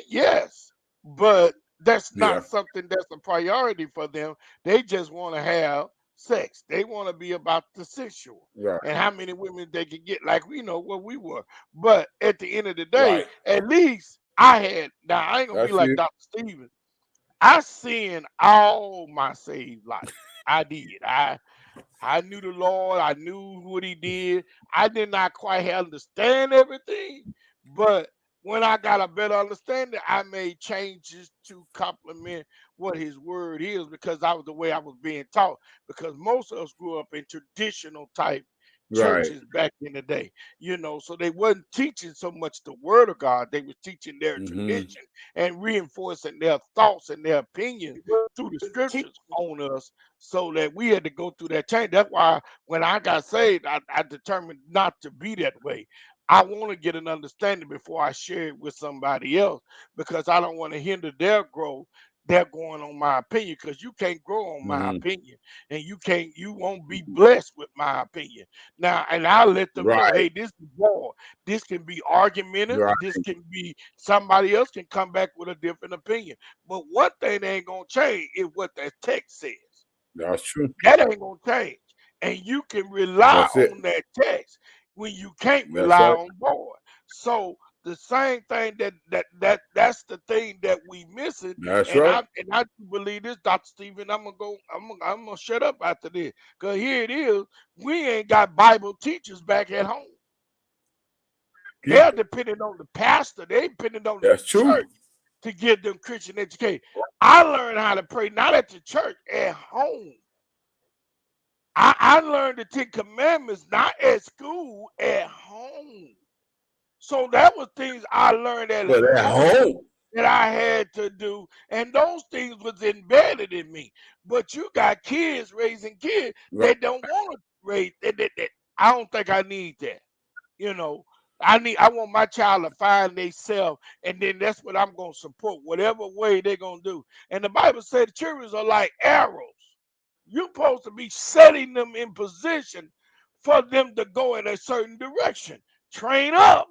S3: yes, but that's
S1: Yeah.
S3: not something that's a priority for them. They just want to have sex. They want to be about the sexual
S1: Right.
S3: and how many women they can get, like we know what we were. But at the end of the day,
S1: Right.
S3: at least I had. Now I ain't gonna be
S1: That's
S3: like
S1: it.
S3: Dr. Stephen. I seen all my saved life. I did. I knew the Lord. I knew what He did. I did not quite understand everything, but when I got a better understanding, I made changes to complement what His Word is because that was the way I was being taught. Because most of us grew up in traditional type
S1: Right.
S3: churches back in the day, so they wasn't teaching so much the Word of God. They was teaching their
S1: Mm-hmm.
S3: tradition and reinforcing their thoughts and their opinions through the scriptures on us so that we had to go through that change. That's why when I got saved, I determined not to be that way. I want to get an understanding before I share it with somebody else because I don't want to hinder their growth. They're going on my opinion because you can't grow on my
S1: Mm-hmm.
S3: opinion and you won't be blessed with my opinion. Now, and I'll let them know,
S1: Right.
S3: hey, this is war. This can be argumentative.
S1: Right.
S3: This can be somebody else can come back with a different opinion. But one thing that ain't gonna change is what that text says.
S1: That's true.
S3: That ain't gonna change. And you can rely
S1: That's it.
S3: on that text when you can't
S1: That's
S3: rely
S1: right.
S3: on board. So the same thing that's the thing that we missing.
S1: That's
S3: And
S1: right.
S3: I do believe this, Dr. Stephen. I'm gonna shut up after this. Cause here it is. We ain't got Bible teachers back at home.
S1: Keep.
S3: They're depending on the pastor, they depending on the
S1: That's true.
S3: church to give them Christian education. I learned how to pray not at the church, at home. I learned the Ten Commandments not at school, at home. So that was things I learned at
S1: But at
S3: home
S1: home.
S3: that I had to do, and those things was embedded in me. But you got kids raising kids
S1: Right.
S3: that don't want to raise. That I don't think I need that. You know, I want my child to find themselves, and then that's what I'm gonna support, whatever way they're gonna do. And the Bible said the children are like arrows. You're supposed to be setting them in position for them to go in a certain direction. Train up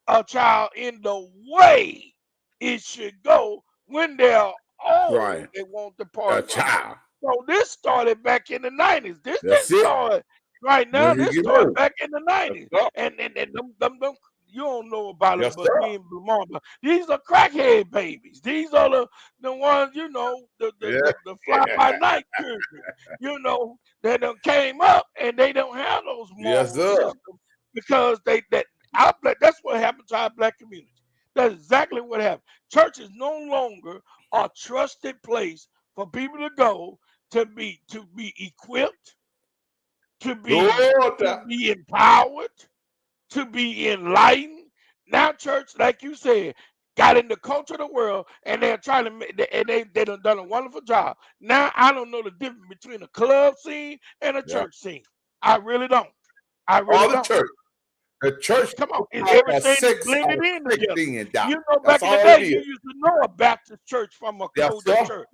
S3: a child in the way it should go when they're old,
S1: Right.
S3: they won't
S1: A
S3: depart from it.
S1: child.
S3: So this started back in the 90s. This didn't
S1: That's it.
S3: start right now.
S1: When you
S3: This
S1: get
S3: started
S1: old.
S3: back in the
S1: That's
S3: 90s.
S1: right.
S3: And them you don't know about them,
S1: Yes,
S3: but
S1: sir.
S3: me and Lamar, but these are crackhead babies. These are the ones, the fly by
S1: Yeah.
S3: night children, that done came up and they don't have those
S1: Yes,
S3: moral
S1: sir.
S3: systems because that's what happened to our black community. That's exactly what happened. Churches no longer are a trusted place for people to go to be equipped, to be
S1: Lord,
S3: to be empowered, to be enlightened. Now, church, like you said, got in the culture of the world, and they're trying to make, and they done a wonderful job. Now, I don't know the difference between a club scene and a
S1: yeah.
S3: church scene. I really don't. I really
S1: All the
S3: don't.
S1: church. The church
S3: Come on,
S1: is like a
S3: everything is
S1: sex
S3: blended in together.
S1: thing, doc.
S3: You know,
S1: That's
S3: back in the
S1: all it
S3: day, you
S1: is.
S3: used to know a Baptist church from a
S1: Yes,
S3: Kojic
S1: sir.
S3: church,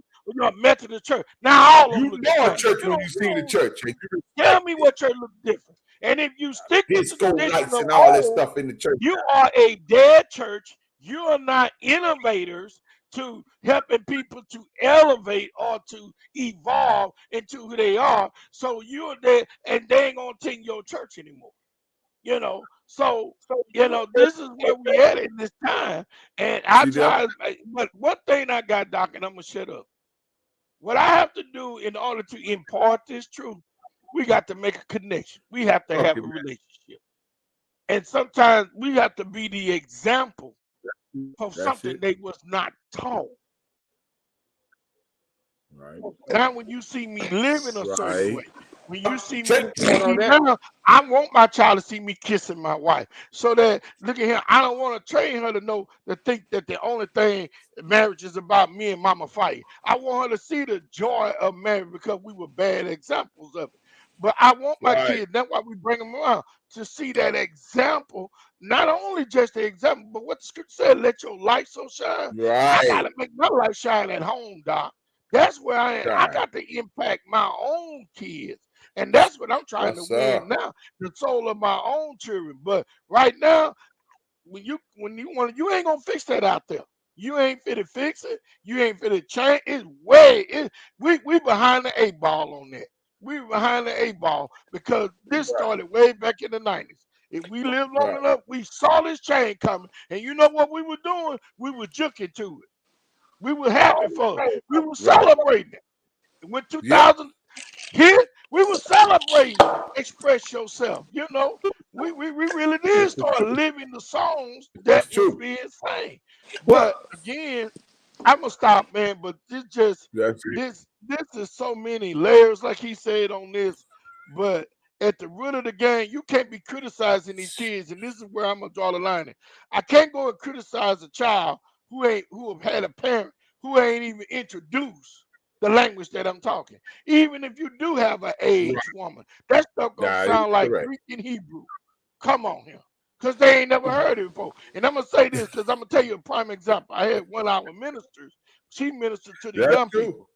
S3: a Methodist church. Now all of them
S1: You
S3: look the
S1: know a
S3: same.
S1: church
S3: You
S1: when
S3: don't
S1: you see the
S3: know.
S1: church, and you
S3: Tell
S1: respect
S3: me
S1: it.
S3: what church look different. And if you stick with the
S1: Disco
S3: tradition
S1: lights
S3: of
S1: and all that
S3: old,
S1: stuff in the church.
S3: you are a dead church. You are not innovators to helping people to elevate or to evolve into who they are. So you're there, and they ain't gonna attend your church anymore. So this is where we at in this time. And I
S1: See there?
S3: try, but one thing I got, Doc, and I'm gonna shut up. What I have to do in order to impart this truth, we got to make a connection. We have to
S1: Okay,
S3: have a
S1: man.
S3: relationship. And sometimes we have to be the example for
S1: That's
S3: something
S1: it.
S3: they was not taught.
S1: Right.
S3: Now, when you see me living a certain
S1: Right.
S3: way, when you see me
S1: Check on that.
S3: now, I want my child to see me kissing my wife. So that look at here, I don't want to train her to think that the only thing marriage is about me and mama fighting. I want her to see the joy of marriage because we were bad examples of it. But I want my
S1: Right.
S3: kids, that's why we bring them around to see that example, not only just the example, but what the scripture said, let your light so shine. I
S1: Right.
S3: gotta make my light shine at home, Doc. That's where I am. I
S1: Right.
S3: got to impact my own kids. And that's what I'm trying
S1: Yes,
S3: to win now, the soul of my own children. But right now, when you want, you ain't gonna fix that out there. You ain't fit to fix it. You ain't fit to change. We behind the 8 ball on that. We behind the 8 ball because this
S1: Right.
S3: started way back in the 90s. If we lived long
S1: Right.
S3: enough, we saw this change coming. And you know what we were doing? We were juking to it. We were happy for it. We were
S1: Right.
S3: celebrating it. When
S1: Yep.
S3: 2000 hit, we were celebrating Express Yourself. You know, we really did start living the songs
S1: That's
S3: that was
S1: true.
S3: being sang.
S2: Well,
S3: But again, I'm gonna stop, man. But
S1: That's it.
S3: this is so many layers, like he said on this. But at the root of the game, you can't be criticizing these kids, and this is where I'm gonna draw the line. I can't go and criticize a child who have had a parent who ain't even introduced the language that I'm talking. Even if you do have an
S1: Right.
S3: aged woman, that stuff gonna
S1: Nah,
S3: sound like
S1: correct.
S3: Greek and Hebrew. Come on here. Because they ain't never heard it before. And I'm gonna say this because I'm gonna tell you a prime example. I had one of our ministers, she ministered to the
S1: That's
S3: young
S1: true.
S3: people.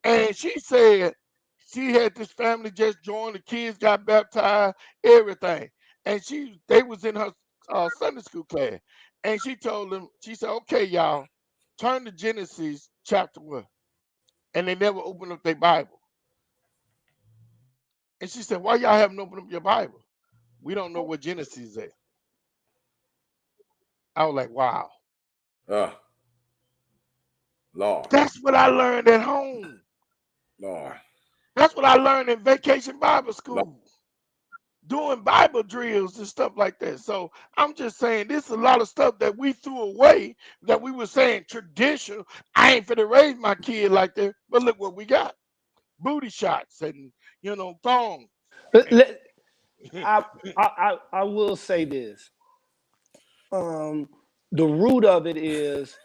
S3: And she said she had this family just joined, the kids got baptized, everything. And they was in her Sunday school class. And she told them, she said, okay, y'all, turn to Genesis chapter 1. And they never opened up their Bible. And she said, why y'all haven't opened up your Bible? We don't know what Genesis is at. I was like, wow.
S1: Lord.
S3: That's what I learned at home.
S1: Lord.
S3: That's what I learned in Vacation Bible
S1: Lord.
S3: School, doing Bible drills and stuff like that. So I'm just saying, this is a lot of stuff that we threw away that we were saying traditional. I ain't finna raise my kid like that, but look what we got: booty shots and thongs.
S2: I will say this. The root of it is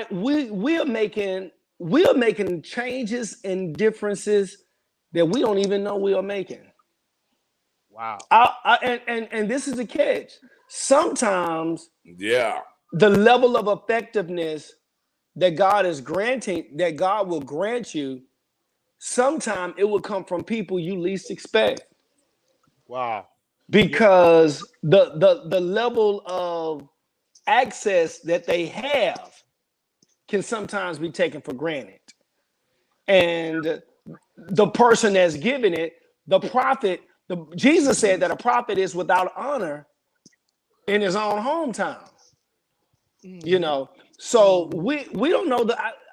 S2: we're making changes and differences that we don't even know we are making.
S3: Wow.
S2: And this is the catch. Sometimes
S1: Yeah.
S2: the level of effectiveness that God will grant you, sometimes it will come from people you least expect.
S3: Wow.
S2: Because the level of access that they have can sometimes be taken for granted. And the person that's giving it, the prophet, Jesus said that a prophet is without honor in his own hometown. You know, so we don't know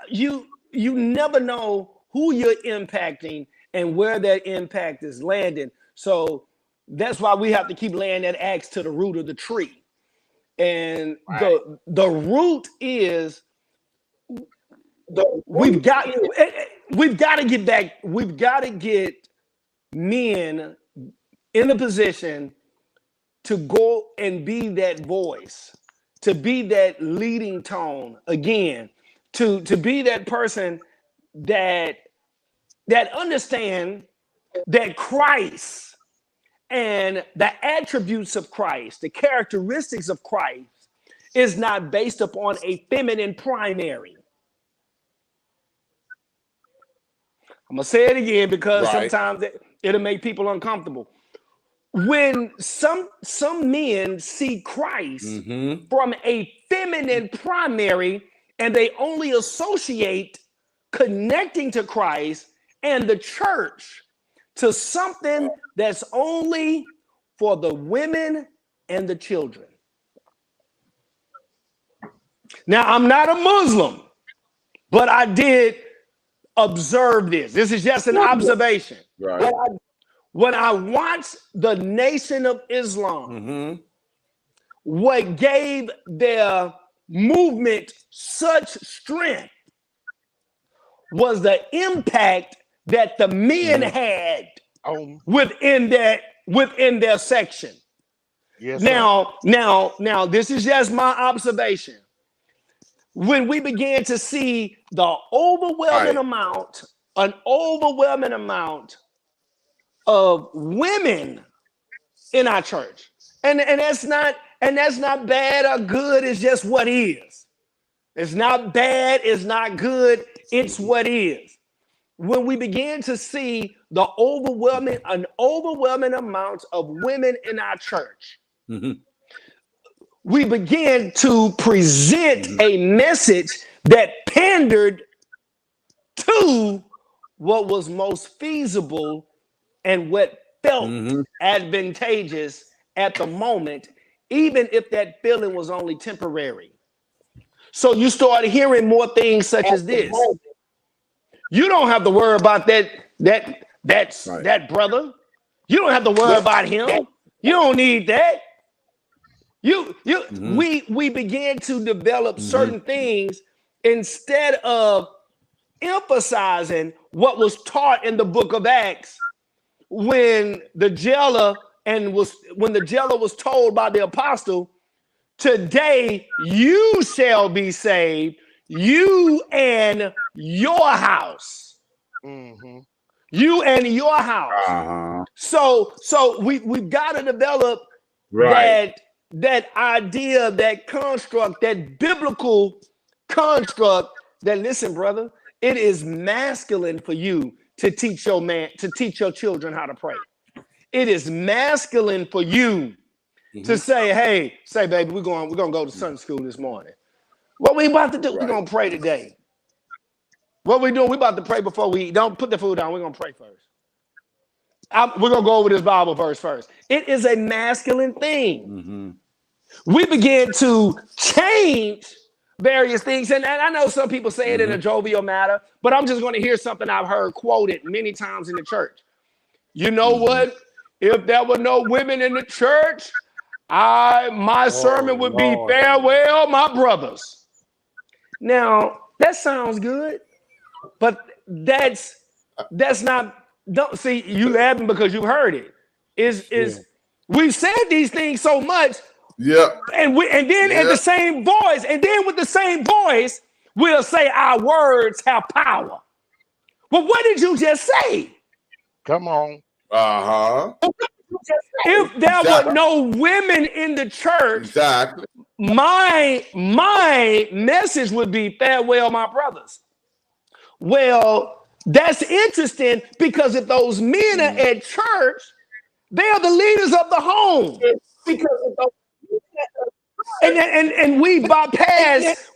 S2: you never know who you're impacting and where that impact is landing. So that's why we have to keep laying that axe to the root of the tree. And
S3: Right.
S2: the root is we've got to get back. We've got to get men in a position to go and be that voice, to be that leading tone again, to be that person that understand that Christ and the attributes of Christ, the characteristics of Christ, is not based upon a feminine primary. I'm gonna say it again because
S1: Right.
S2: sometimes it'll make people uncomfortable. When some men see Christ from a feminine primary and they only associate connecting to Christ and the church to something that's only for the women and the children. Now, I'm not a Muslim, but I did observe this. This is just an observation.
S1: Right.
S2: When I watched the Nation of Islam, what gave their movement such strength was the impact that the men
S1: Mhm.
S2: had
S3: Oh,
S2: within their section.
S3: yes, sir.
S2: Now, this is just my observation. When we began to see the overwhelming
S1: Right.
S2: an overwhelming amount of women in our church, and that's not bad or good. It's just what is. It's not bad. It's not good. It's what is. When we begin to see an overwhelming amount of women in our church,
S1: Mhm.
S2: we begin to present
S1: Mhm.
S2: a message that pandered to what was most feasible and what felt
S1: Mhm.
S2: advantageous at the moment, even if that feeling was only temporary. So you start hearing more things such as this. You don't have to worry about
S1: Right.
S2: that brother. You don't have to worry about him. You don't need that.
S1: Mhm.
S2: We began to develop
S1: Mhm.
S2: certain things instead of emphasizing what was taught in the book of Acts when the jailer was told by the apostle, today you shall be saved, you and your house.
S3: Mm-hmm.
S2: You and your house.
S1: Uh-huh.
S2: So we've got to develop
S1: Right.
S2: that idea, that construct, that biblical construct that, listen, brother, it is masculine for you to teach your children how to pray. It is masculine for you to
S1: Mhm.
S2: say, baby, we're gonna go to Sunday school this morning. What we about to do? We're
S1: Right.
S2: gonna pray today. What we doing? We about to pray before we eat. Don't put the food down. We're gonna pray first. We're gonna go over this Bible verse first. It is a masculine thing.
S1: Mhm.
S2: We begin to change various things, and I know some people say it in a
S1: Mhm.
S2: jovial manner, but I'm just going to hear something I've heard quoted many times in the church. You know
S1: Mhm.
S2: what? If there were no women in the church, my sermon
S3: Oh,
S2: would be
S3: Lord.
S2: farewell, my brothers. Now that sounds good, but that's not. Don't see you laughing because you heard it.
S3: Yeah.
S2: Is we've said these things so much,
S1: Yep.
S2: and then at the
S1: Yep.
S2: same voice, and then with the same voice, we'll say our words have power. Well, what did you just say?
S3: Come on.
S1: Uh-huh.
S2: If there were
S1: Exactly.
S2: no women in the church,
S1: Exactly.
S2: my message would be farewell, my brothers. Well, that's interesting because if those men are
S1: Mhm.
S2: at church, they are the leaders of the home. And we bypass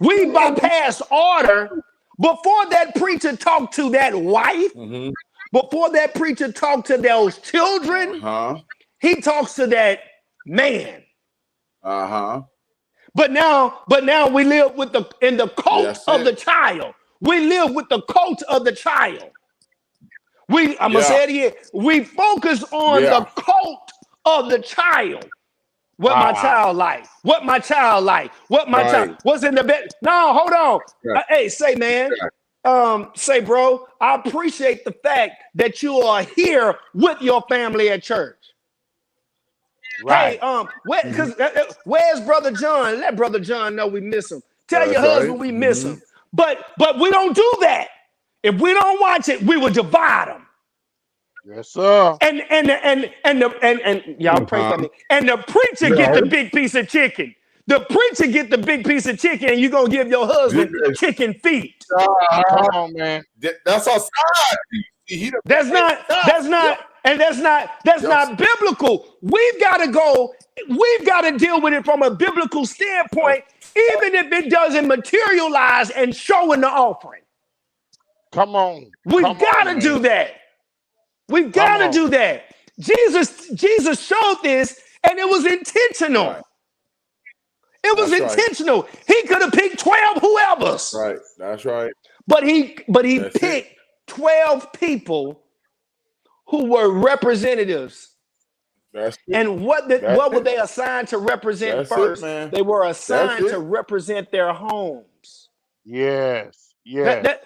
S2: order before that preacher talked to that wife,
S1: Mhm.
S2: before that preacher talked to those children,
S1: Uh-huh.
S2: he talks to that man.
S1: Uh-huh.
S2: But now we live in the cult
S1: That's
S2: of the
S1: it.
S2: child. We live with the cult of the child. I'm gonna
S1: Yeah.
S2: say it again. We focus on the
S1: Yeah.
S2: cult of the child. What my
S3: Wow.
S2: child like? What my child like? What my child?
S1: Right.
S2: What's in the bed? No, hold on.
S1: Right.
S2: Hey, say, man. Say, bro. I appreciate the fact that you are here with your family at church. Hey,
S3: Right.
S1: Mhm.
S2: where's Brother John? Let Brother John know we miss him. Tell your
S1: That's right.
S2: husband we miss
S1: Mhm.
S2: him. But we don't do that. If we don't watch it, we will divide them.
S3: Yes, sir.
S2: And y'all pray for
S1: Uh-huh.
S2: me. And the preacher get the
S1: No.
S2: big piece of chicken. The preacher get the big piece of chicken, and you're gonna give your husband chicken feet.
S3: Come on, man.
S1: That's our side. He the
S2: That's not biblical. We've got to deal with it from a biblical standpoint, even if it doesn't materialize and show in the offering.
S3: Come on.
S2: We've
S3: Come
S2: got to
S3: on,
S2: do
S3: man.
S2: that. We've
S3: Come
S2: got to
S3: on.
S2: do that. Jesus showed this, and it was intentional.
S1: Right.
S2: It was
S1: That's right.
S2: intentional. He could have picked 12 whoever's,
S1: Right. That's right.
S2: but he
S1: That's it.
S2: picked 12 people who were representatives.
S1: That's it.
S2: And what were they assigned to represent
S1: That's it,
S2: first?
S1: man.
S2: They were assigned
S1: That's it.
S2: to represent their homes.
S3: Yes. Yes.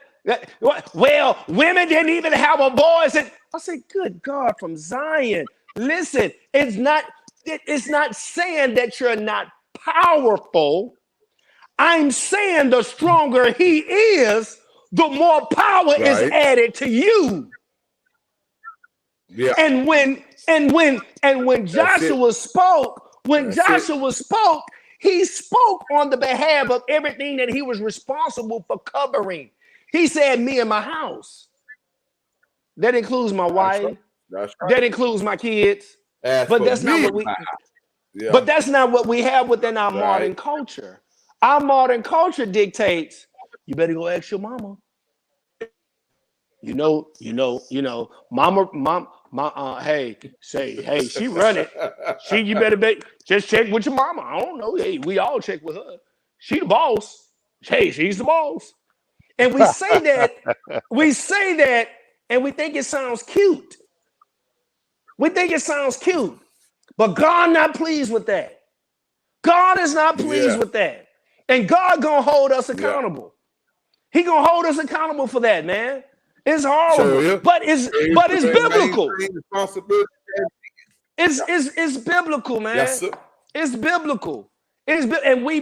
S2: Well, women didn't even have a voice. And I said, good God, from Zion. Listen, it's not saying that you're not powerful. I'm saying the stronger he is, the more power is
S1: Right.
S2: added to you.
S1: Yeah.
S2: And when Joshua spoke, he spoke on the behalf of everything that he was responsible for covering. He said, me and my house. That includes my wife.
S1: Right. That's right.
S2: That includes my kids.
S1: As
S2: But
S1: for
S2: that's not
S1: me,
S2: what we
S1: yeah.
S2: but that's not what we have within our modern
S1: Right.
S2: culture. Our modern culture dictates, you better go ask your mama. Hey, she run it. You better just check with your mama. I don't know. Hey, we all check with her. She the boss. Hey, she's the boss. And we say that, and we think it sounds cute. But God not pleased with that. God is not pleased with that. And God gonna hold us accountable. He gonna hold us accountable for that, man. It's horrible,
S1: Sure, yeah.
S2: but it's biblical. It's biblical, man.
S1: Yes, sir.
S2: It's biblical. And we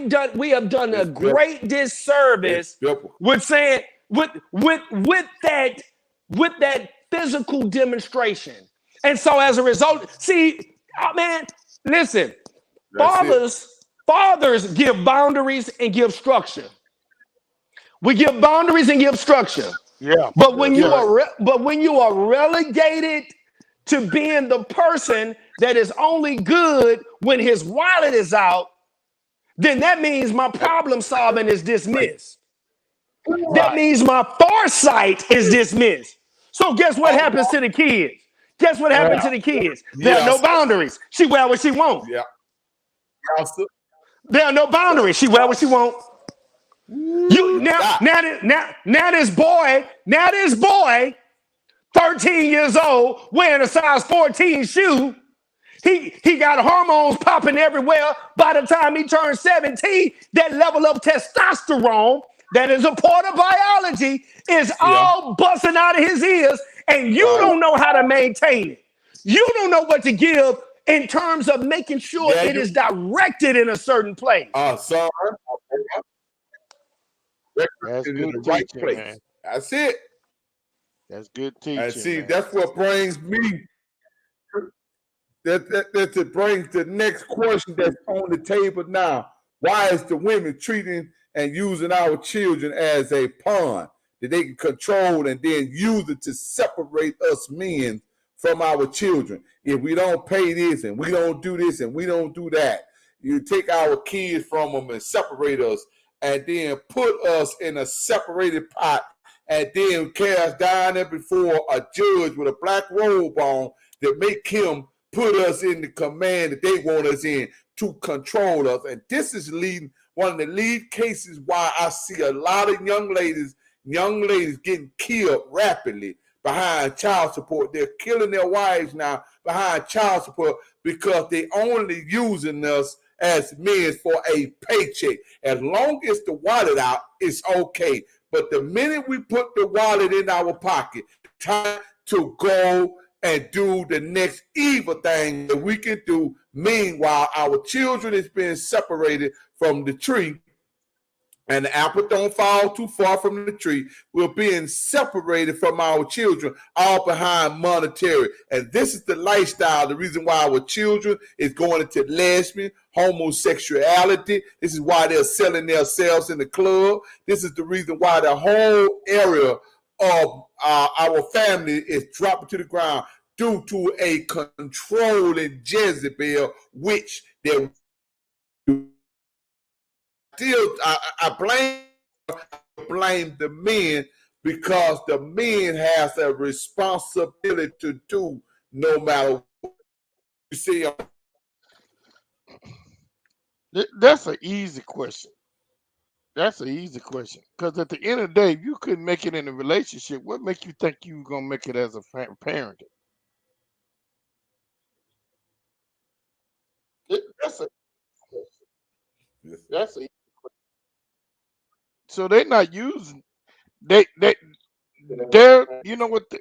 S2: have done a great disservice with saying with that physical demonstration. And so as a result, see, man, listen, fathers give boundaries and give structure. We give boundaries and give structure.
S3: Yeah.
S2: But when you are relegated to being the person that is only good when his wallet is out, then that means my problem solving is dismissed. That means my foresight is dismissed. So guess what happens to the kids? Guess what happens to the kids? There are no boundaries. She wear what she want.
S1: Yeah.
S2: There are no boundaries. She wear what she want. Now this boy, 13 years old, wearing a size 14 shoe. He got hormones popping everywhere. By the time he turns 17, that level of testosterone that is a part of biology is all busting out of his ears, and you don't know how to maintain it. You don't know what to give in terms of making sure it is directed in a certain place.
S1: Sorry.
S3: That's
S1: in
S3: good
S1: the right
S3: teaching,
S1: place.
S3: man.
S1: That's it.
S3: That's good teaching.
S1: And see,
S3: man.
S1: that's what brings me. That it brings the next question that's on the table now. Why is the women treating and using our children as a pawn that they can control and then use it to separate us men from our children? If we don't pay this and we don't do this and we don't do that, you take our kids from them and separate us and then put us in a separated pot and then carry us down there before a judge with a black robe on that make him put us in the command that they want us in to control us. And this is one of the lead cases why I see a lot of young ladies getting killed rapidly behind child support. They're killing their wives now behind child support because they only using us as men for a paycheck. As long as the wallet out, it's okay. But the minute we put the wallet in our pocket, time to go and do the next evil thing that we can do. Meanwhile, our children is being separated from the tree, and the apple don't fall too far from the tree. We're being separated from our children, all behind monetary. And this is the lifestyle, the reason why our children is going into lesbian, homosexuality. This is why they're selling themselves in the club. This is the reason why the whole area of our family is dropping to the ground due to a controlling Jezebel, which they still I blame the men because the men has a responsibility to do no matter what. You see,
S3: That's an easy question. That's an easy question. Because at the end of the day, if you couldn't make it in a relationship, what make you think you gonna make it as a parent? That's a so they're not using they're you know what? I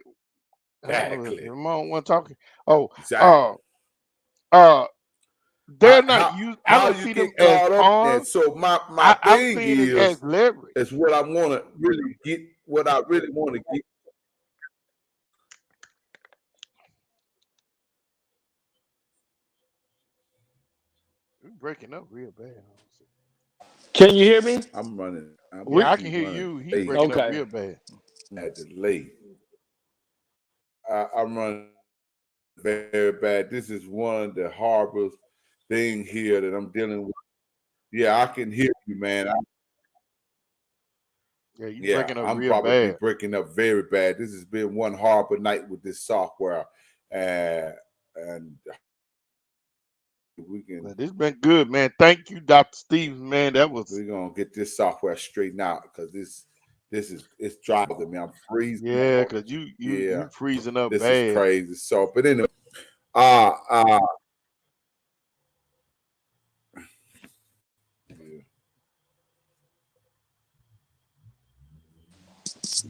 S3: don't know if
S1: Exactly.
S3: Ramon one talking. Oh,
S1: Exactly.
S3: they're not used. I
S1: How
S3: don't
S1: you
S3: see them
S1: get
S3: as
S1: caught up in that?
S3: pawns.
S1: So my
S3: I'm
S1: thing
S3: seeing it as leverage.
S1: is what I want to really get. What I really want to get.
S3: You're breaking up real bad.
S2: Can you hear me?
S1: I'm running. I'm
S3: Yeah, I can
S1: actually
S3: hear
S1: running
S3: you. He
S1: late.
S3: breaking up
S2: Okay.
S3: real bad.
S1: At the late. I'm running very bad. This is one of the hardest thing here that I'm dealing with. Yeah, I can hear you, man.
S3: Yeah, you
S1: Yeah,
S3: breaking up
S1: I'm
S3: real
S1: probably
S3: bad.
S1: breaking up very bad. This has been one harbor night with this software, and we can.
S3: Well, this been good, man. Thank you, Dr. Stevens, man. That was
S1: We're gonna get this software straightened out because this is it's driving me. I'm freezing.
S3: yeah, cause you
S1: Yeah,
S3: freezing up
S1: this is
S3: bad.
S1: crazy. So, but anyway, uh, uh,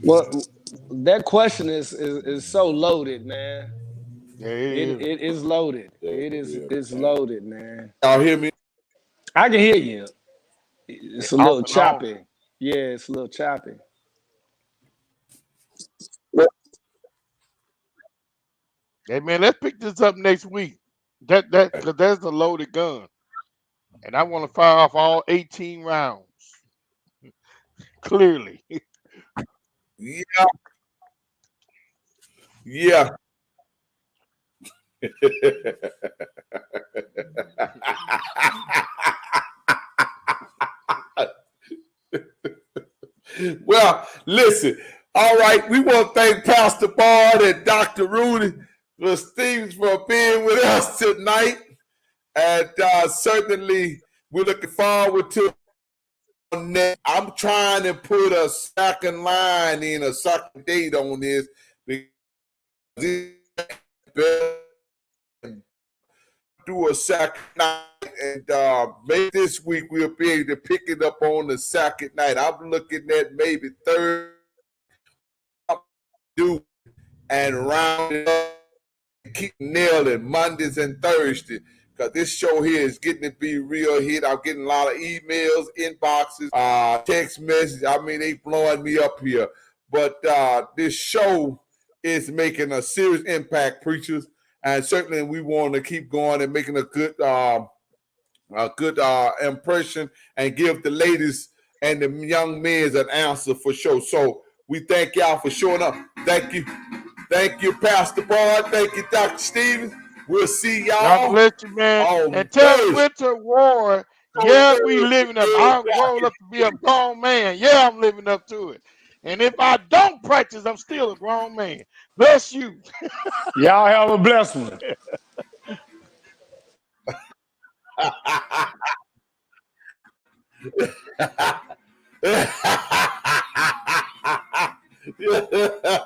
S2: Well, that question is so loaded, man.
S3: Yeah, it is.
S2: It is loaded.
S1: yeah,
S2: It's
S1: man.
S2: loaded, man.
S1: Y'all hear me?
S2: I can hear you. It's a
S3: Off
S2: little
S3: and on.
S2: choppy. Yeah, it's a little choppy.
S3: Hey, man, let's pick this up next week. Cause that's a loaded gun, and I want to fire off all 18 rounds clearly.
S1: Yeah, yeah. Well, listen. All right, we want to thank Pastor Bard and Dr. Rudy Stevens for being with us tonight, and certainly we're looking forward to. I'm trying to put a second line in, a second date on this because do a second night, and maybe this week we'll be able to pick it up on the second night. I'm looking at maybe third do and round it up, keep nailing Mondays and Thursdays. Because this show here is getting to be real hit. I'm getting a lot of emails, inboxes, text messages. I mean, they blowing me up here. But this show is making a serious impact, preachers. And certainly we want to keep going and making a good impression and give the ladies and the young men an answer for sure. So we thank y'all for showing up. Thank you, Pastor Bard. Thank you, Dr. Stevens. We'll see y'all.
S3: God bless you, man. And tell Winter Ward, yeah, we living up. I'm grown up to be a grown man. Yeah, I'm living up to it. And if I don't practice, I'm still a grown man. Bless you.
S2: Y'all have a blessed one.
S1: Yeah.